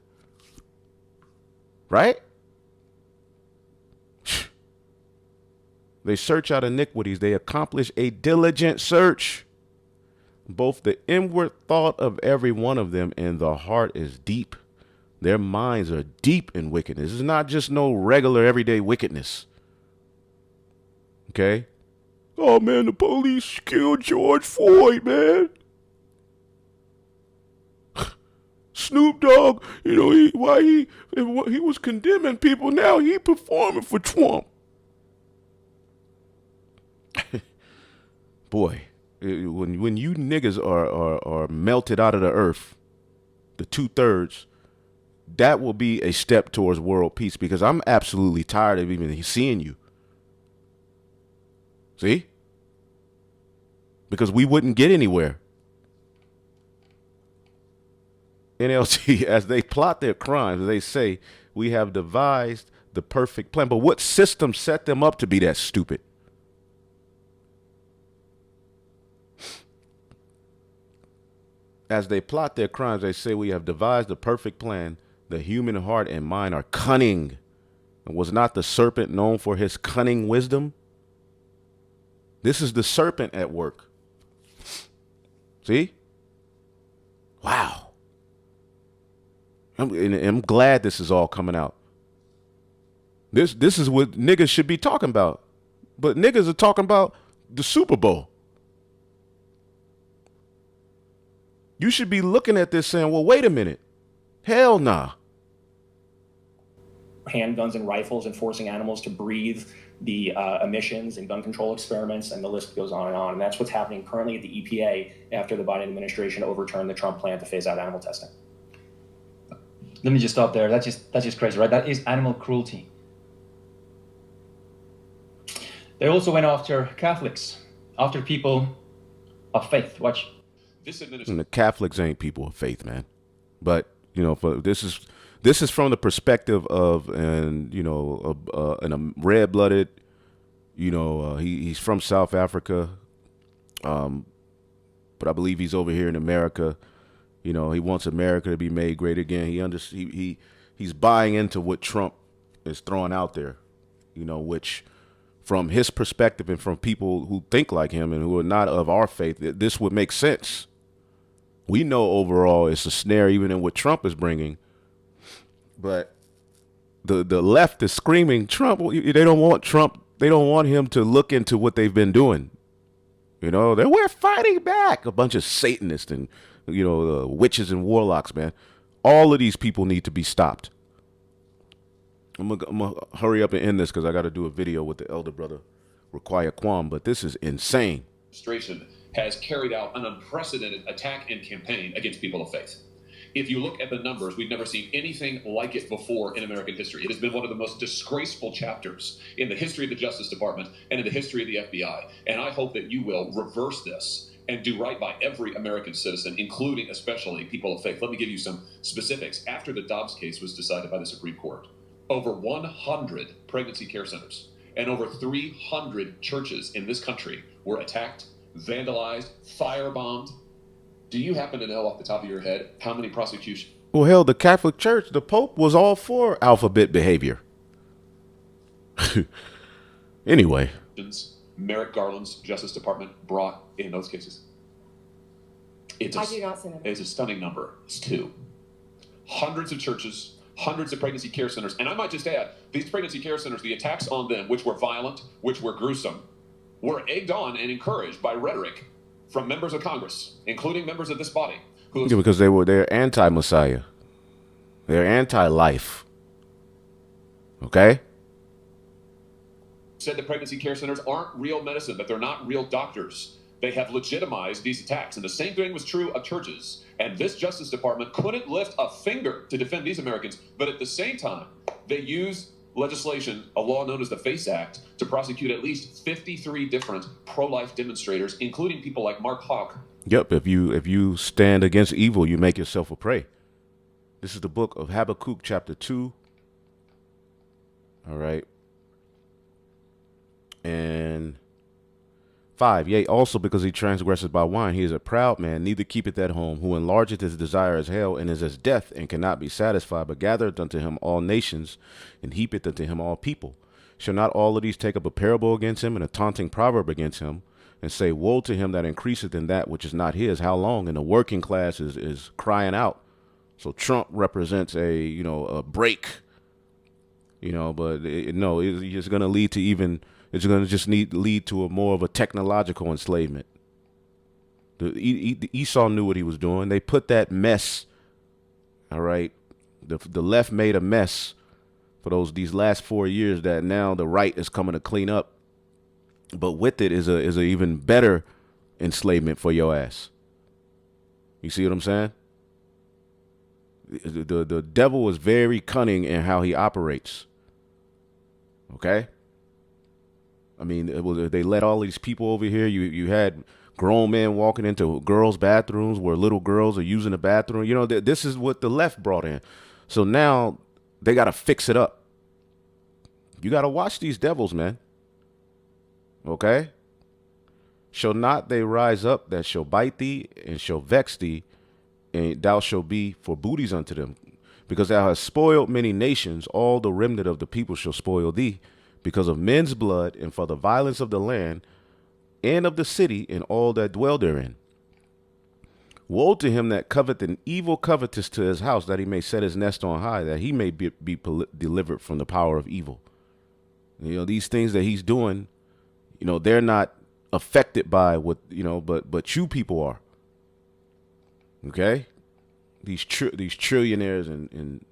Right? They search out iniquities. They accomplish a diligent search. Both the inward thought of every one of them and the heart is deep. Their minds are deep in wickedness. It's not just no regular everyday wickedness. Okay? Oh, man, the police killed George Floyd, man. Snoop Dogg, you know, he was condemning people. Now he performing for Trump. Boy, when you niggas are melted out of the earth, the 2/3, that will be a step towards world peace, because I'm absolutely tired of even seeing you. See? Because we wouldn't get anywhere. NLT, as they plot their crimes, they say, we have devised the perfect plan. But what system set them up to be that stupid? As they plot their crimes, they say, we have devised the perfect plan. The human heart and mind are cunning. And was not the serpent known for his cunning wisdom? This is the serpent at work. See? Wow. I'm glad this is all coming out. This is what niggas should be talking about. But niggas are talking about the Super Bowl. You should be looking at this saying, well, wait a minute. Hell nah. Handguns and rifles and forcing animals to breathe the emissions and gun control experiments, and the list goes on and on. And that's what's happening currently at the EPA after the Biden administration overturned the Trump plan to phase out animal testing. Let me just stop there. That's just crazy, right? That is animal cruelty. They also went after Catholics, after people of faith. Watch. And the Catholics ain't people of faith, man. But you know, this is from the perspective of a red-blooded. You know, he's from South Africa, but I believe he's over here in America. You know, he wants America to be made great again. He's buying into what Trump is throwing out there, you know, which from his perspective and from people who think like him and who are not of our faith, this would make sense. We know overall it's a snare even in what Trump is bringing. But the left is screaming Trump. They don't want Trump. They don't want him to look into what they've been doing. You know, we're fighting back. A bunch of Satanists and, you know, witches and warlocks, man. All of these people need to be stopped. I'm gonna hurry up and end this because I got to do a video with the elder brother, Require Kwam. But this is insane. Administration has carried out an unprecedented attack and campaign against people of faith. If you look at the numbers, we've never seen anything like it before in American history. It has been one of the most disgraceful chapters in the history of the Justice Department and in the history of the FBI. And I hope that you will reverse this and do right by every American citizen, including especially people of faith. Let me give you some specifics. After the Dobbs case was decided by the Supreme Court, over 100 pregnancy care centers and over 300 churches in this country were attacked, vandalized, firebombed. Do you happen to know off the top of your head how many prosecutions? Well, hell, the Catholic Church, the Pope was all for alphabet behavior. Anyway. Merrick Garland's Justice Department brought in those cases. I do not see them. It's a stunning number. It's 2. Hundreds of churches, hundreds of pregnancy care centers. And I might just add, these pregnancy care centers, the attacks on them, which were violent, which were gruesome, were egged on and encouraged by rhetoric from members of Congress, including members of this body, Yeah, because they're anti-Messiah. They're anti-life. Okay? said that pregnancy care centers aren't real medicine, that they're not real doctors. They have legitimized these attacks. And the same thing was true of churches. And this Justice Department couldn't lift a finger to defend these Americans. But at the same time, they use legislation, a law known as the FACE Act, to prosecute at least 53 different pro-life demonstrators, including people like Mark Hawk. Yep, if you stand against evil, you make yourself a prey. This is the book of Habakkuk, chapter 2. All right. And 5, yea, also because he transgresseth by wine, he is a proud man, neither keepeth at home, who enlargeth his desire as hell, and is as death, and cannot be satisfied, but gathereth unto him all nations, and heapeth unto him all people. Shall not all of these take up a parable against him, and a taunting proverb against him, and say, woe to him that increaseth in that which is not his? How long? And the working class is crying out. So Trump represents a break, but it's going to lead to it's going to just lead to more of a technological enslavement. The Esau knew what he was doing. They put that mess. All right. The left made a mess for these last 4 years that now the right is coming to clean up. But with it is a even better enslavement for your ass. You see what I'm saying? The devil is very cunning in how he operates. Okay? I mean, they let all these people over here. You had grown men walking into girls' bathrooms where little girls are using the bathroom. This is what the left brought in. So now they got to fix it up. You got to watch these devils, man. Okay? Shall not they rise up that shall bite thee and shall vex thee, and thou shalt be for booties unto them? Because thou hast spoiled many nations, all the remnant of the people shall spoil thee, because of men's blood, and for the violence of the land, and of the city, and all that dwell therein. Woe to him that coveteth an evil covetous to his house, that he may set his nest on high, that he may be delivered from the power of evil. These things that he's doing, they're not affected by what, but you people are. Okay? These trillionaires and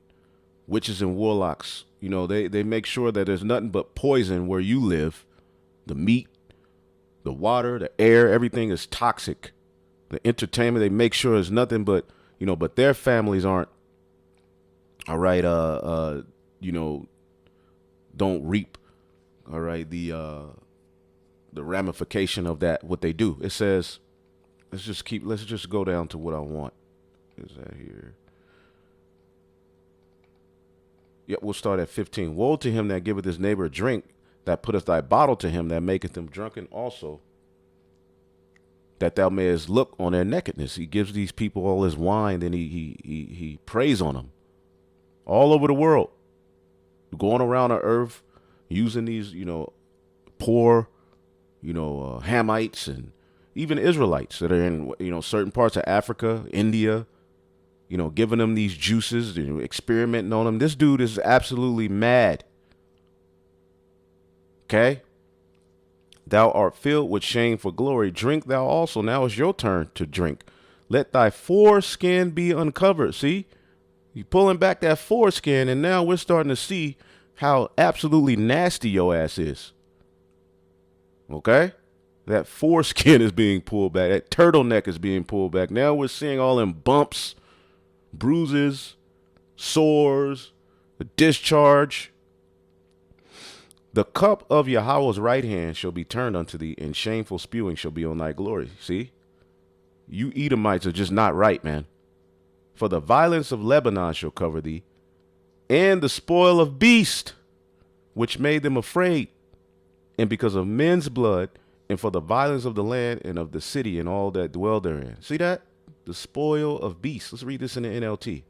witches and warlocks, they make sure that there's nothing but poison where you live. The meat, the water, the air, everything is toxic. The entertainment, they make sure there's nothing but, but their families aren't, all right, don't reap, all right, the ramification of that, what they do. It says, let's just go down to what I want. Is that here? Yep, we'll start at 15. Woe to him that giveth his neighbor drink, that putteth thy bottle to him, that maketh him drunken also, that thou mayest look on their nakedness. He gives these people all his wine, then he preys on them all over the world, going around the earth, using these, poor, Hamites and even Israelites that are in, certain parts of Africa, India, giving them these juices, experimenting on them. This dude is absolutely mad. Okay? Thou art filled with shame for glory. Drink thou also. Now it's your turn to drink. Let thy foreskin be uncovered. See? You pulling back that foreskin, and now we're starting to see how absolutely nasty your ass is. Okay? That foreskin is being pulled back. That turtleneck is being pulled back. Now we're seeing all them bumps, bruises, sores, the discharge. The cup of Yahweh's right hand shall be turned unto thee, and shameful spewing shall be on thy glory. See? You Edomites are just not right, man. For the violence of Lebanon shall cover thee, and the spoil of beast, which made them afraid, and because of men's blood, and for the violence of the land and of the city and all that dwell therein. See that? The spoil of beasts. Let's read this in the NLT.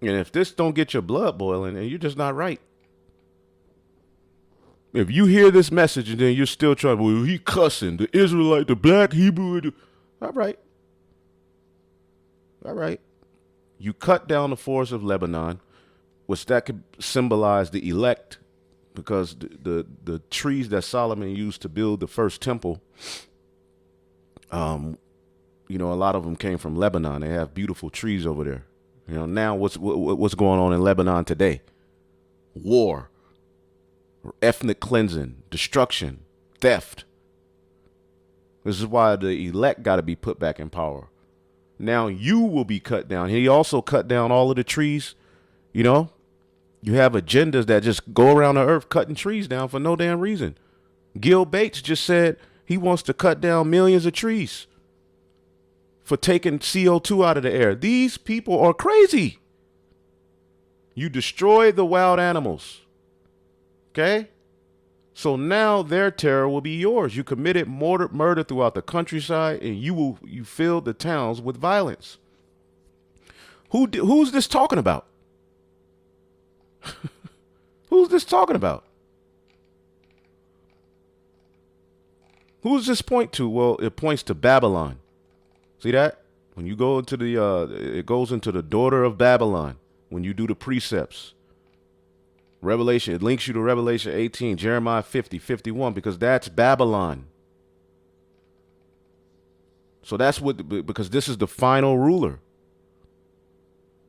And if this don't get your blood boiling, then you're just not right. If you hear this message and then you're still trying, well, he cussing, the Israelite, the black Hebrew. All right. All right. You cut down the forest of Lebanon, which that could symbolize the elect, because the trees that Solomon used to build the first temple You know, a lot of them came from Lebanon. They have beautiful trees over there. You know, now what's going on in Lebanon today? War, ethnic cleansing, destruction, theft. This is why the elect got to be put back in power. Now you will be cut down. He also cut down all of the trees. You know, you have agendas that just go around the earth cutting trees down for no damn reason. Gil Bates just said he wants to cut down millions of trees for taking CO2 out of the air. These people are crazy. You destroy the wild animals. Okay? So now their terror will be yours. You committed murder throughout the countryside, and you filled the towns with violence. Who's this talking about? Who's this talking about? Who does this point to? Well, it points to Babylon. See that? When you go into it goes into the daughter of Babylon when you do the precepts. Revelation, it links you to Revelation 18, Jeremiah 50, 51, because that's Babylon. So that's because this is the final ruler.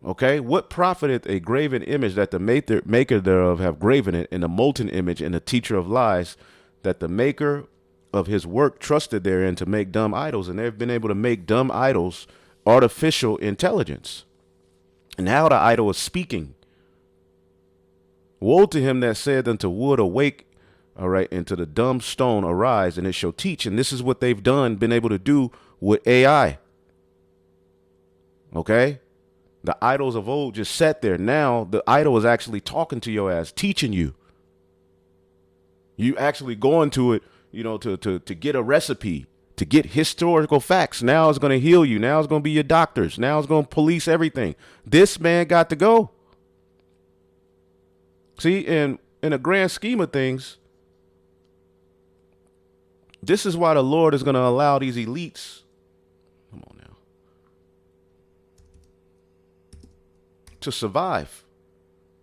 Okay, what profiteth a graven image that the maker thereof have graven it, and a molten image and a teacher of lies, that the maker of his work trusted therein to make dumb idols, and they've been able to make dumb idols artificial intelligence. And now the idol is speaking. Woe to him that said unto wood, awake, all right, and to the dumb stone, arise, and it shall teach. And this is what they've been able to do with AI. Okay? The idols of old just sat there. Now the idol is actually talking to your ass, teaching you. You actually going to it, you know, to get a recipe, to get historical facts. Now it's going to heal you. Now it's going to be your doctors. Now it's going to police everything. This man got to go. See, in a grand scheme of things, this is why the Lord is going to allow these elites, come on now, to survive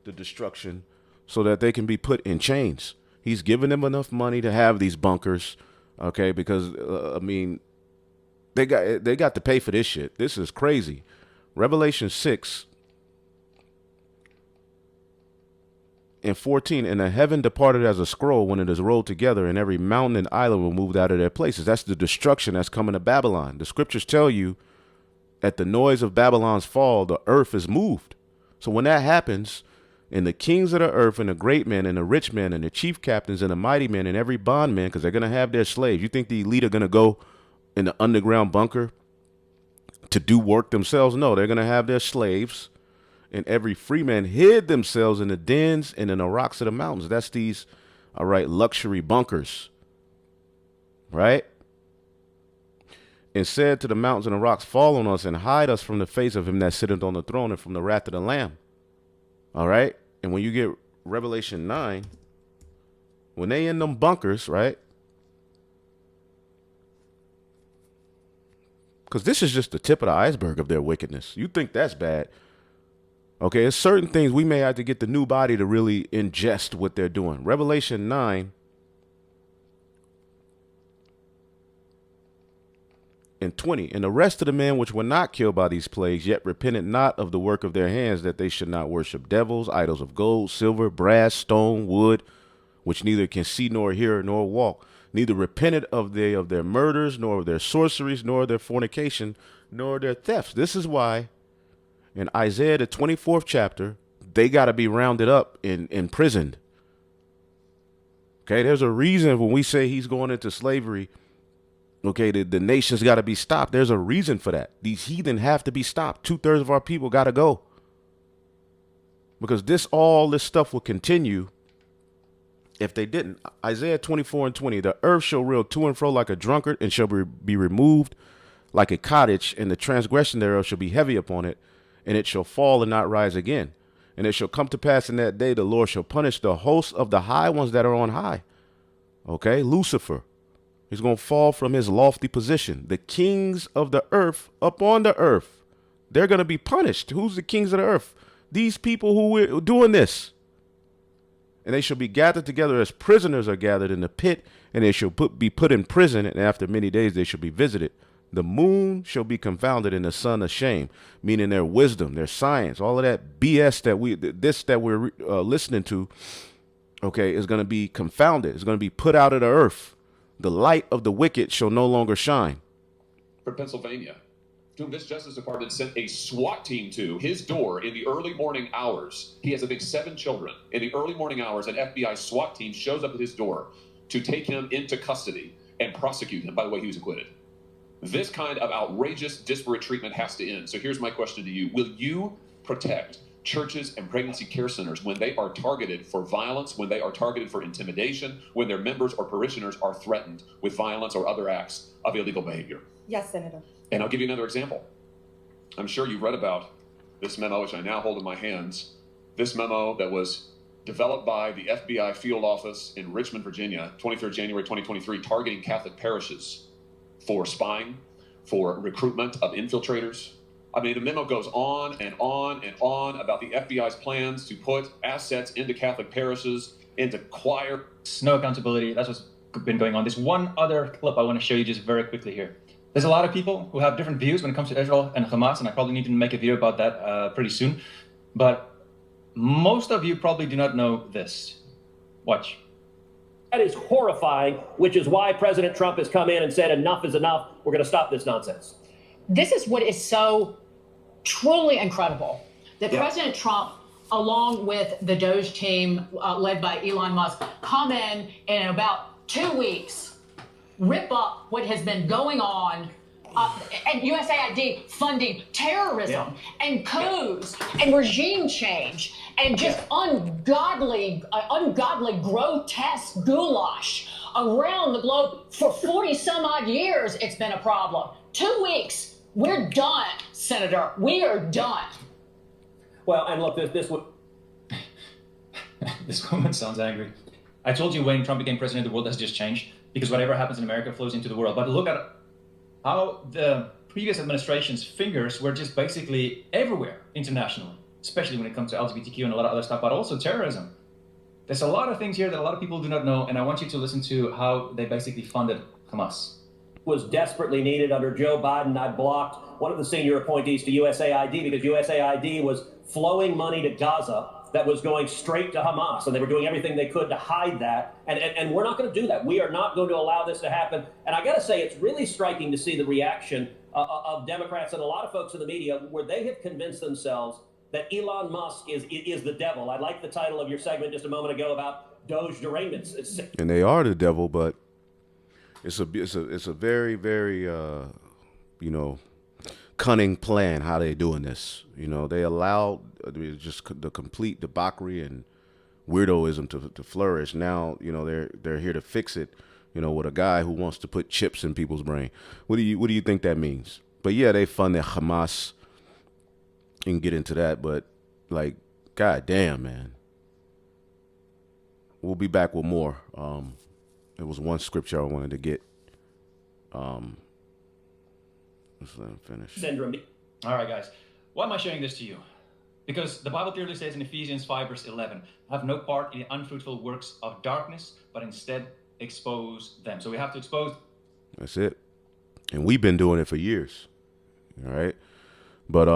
the destruction so that they can be put in chains. He's given them enough money to have these bunkers, okay, because, I mean, they got to pay for this shit. This is crazy. Revelation 6. And 14, and the heaven departed as a scroll when it is rolled together, and every mountain and island were moved out of their places. That's the destruction that's coming to Babylon. The scriptures tell you at the noise of Babylon's fall, the earth is moved. So when that happens, and the kings of the earth and the great men and the rich men and the chief captains and the mighty men and every bondman, because they're going to have their slaves. You think the elite are going to go in the underground bunker to do work themselves? No, they're going to have their slaves. And every free man hid themselves in the dens and in the rocks of the mountains. That's these, all right, luxury bunkers, right? And said to the mountains and the rocks, fall on us and hide us from the face of him that sitteth on the throne and from the wrath of the Lamb. All right? And when you get Revelation 9, when they in them bunkers, right? Because this is just the tip of the iceberg of their wickedness. You think that's bad. Okay, there's certain things we may have to get the new body to really ingest what they're doing. Revelation 9 and 20. And the rest of the men which were not killed by these plagues, yet repented not of the work of their hands, that they should not worship devils, idols of gold, silver, brass, stone, wood, which neither can see nor hear nor walk, neither repented of their murders, nor of their sorceries, nor of their fornication, nor their thefts. This is why in Isaiah, the 24th chapter, they got to be rounded up and imprisoned. Okay, there's a reason when we say he's going into slavery, okay, the nation's got to be stopped. There's a reason for that. These heathen have to be stopped. 2/3 of our people got to go. Because all this stuff will continue if they didn't. Isaiah 24 and 20, the earth shall reel to and fro like a drunkard, and shall be removed like a cottage, and the transgression thereof shall be heavy upon it. And it shall fall and not rise again. And it shall come to pass in that day, the Lord shall punish the hosts of the high ones that are on high. Okay, Lucifer. He's going to fall from his lofty position. The kings of the earth up on the earth, they're going to be punished. Who's the kings of the earth? These people who are doing this. And they shall be gathered together as prisoners are gathered in the pit, and they shall be put in prison, and after many days they shall be visited. The moon shall be confounded and the sun ashamed, meaning their wisdom, their science, all of that BS that we're listening to, okay, is going to be confounded. It's going to be put out of the earth. The light of the wicked shall no longer shine. For Pennsylvania, whom this Justice Department sent a SWAT team to his door in the early morning hours. He has, I think, 7 children. In the early morning hours, an FBI SWAT team shows up at his door to take him into custody and prosecute him. By the way, he was acquitted. This kind of outrageous, disparate treatment has to end. So here's my question to you. Will you protect churches and pregnancy care centers when they are targeted for violence, when they are targeted for intimidation, when their members or parishioners are threatened with violence or other acts of illegal behavior? Yes, Senator. And I'll give you another example. I'm sure you've read about this memo, which I now hold in my hands. This memo that was developed by the FBI field office in Richmond, Virginia, 23rd January 2023, targeting Catholic parishes for spying, for recruitment of infiltrators. I mean, the memo goes on and on and on about the FBI's plans to put assets into Catholic parishes, into choir. No accountability. That's what's been going on. There's one other clip I want to show you just very quickly here. There's a lot of people who have different views when it comes to Israel and Hamas, and I probably need to make a video about that pretty soon. But most of you probably do not know this. Watch. That is horrifying, which is why President Trump has come in and said enough is enough. We're going to stop this nonsense. This is what is so truly incredible, that President Trump, along with the Doge team led by Elon Musk, come in about 2 weeks, rip up what has been going on, and USAID funding terrorism and coups and regime change and just ungodly, grotesque goulash around the globe. For 40 some odd years, it's been a problem. 2 weeks, we're done, Senator. We are done. Well, and look, this would... This woman sounds angry. I told you when Trump became president, the world has just changed because whatever happens in America flows into the world. But look at how the previous administration's fingers were just basically everywhere internationally, especially when it comes to LGBTQ and a lot of other stuff, but also terrorism. There's a lot of things here that a lot of people do not know, and I want you to listen to how they basically funded Hamas. Was desperately needed under Joe Biden. I blocked one of the senior appointees to USAID because USAID was flowing money to Gaza that was going straight to Hamas, and they were doing everything they could to hide that. And we're not going to do that. We are not going to allow this to happen. And I got to say, it's really striking to see the reaction of Democrats and a lot of folks in the media where they have convinced themselves that Elon Musk is the devil. I like the title of your segment just a moment ago about Doge derangements. And they are the devil, but it's a very, very, cunning plan how they doing this. They allow just the complete debauchery and weirdoism to flourish. Now, they're here to fix it, with a guy who wants to put chips in people's brain. What do you think that means? But yeah, they funded Hamas. You can get into that, but like, god damn, man. We'll be back with more. There was one scripture I wanted to get. Let's let him finish. Syndrome. All right, guys. Why am I sharing this to you? Because the Bible clearly says in Ephesians 5, verse 11, have no part in the unfruitful works of darkness, but instead expose them. So we have to expose. That's it. And we've been doing it for years. All right. But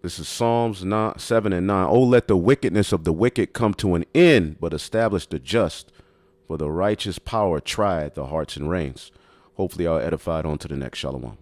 this is Psalms 7 and 9. Oh, let the wickedness of the wicked come to an end, but establish the just. For the righteous power tried the hearts and reins. Hopefully I'll edify it on to the next. Shalom.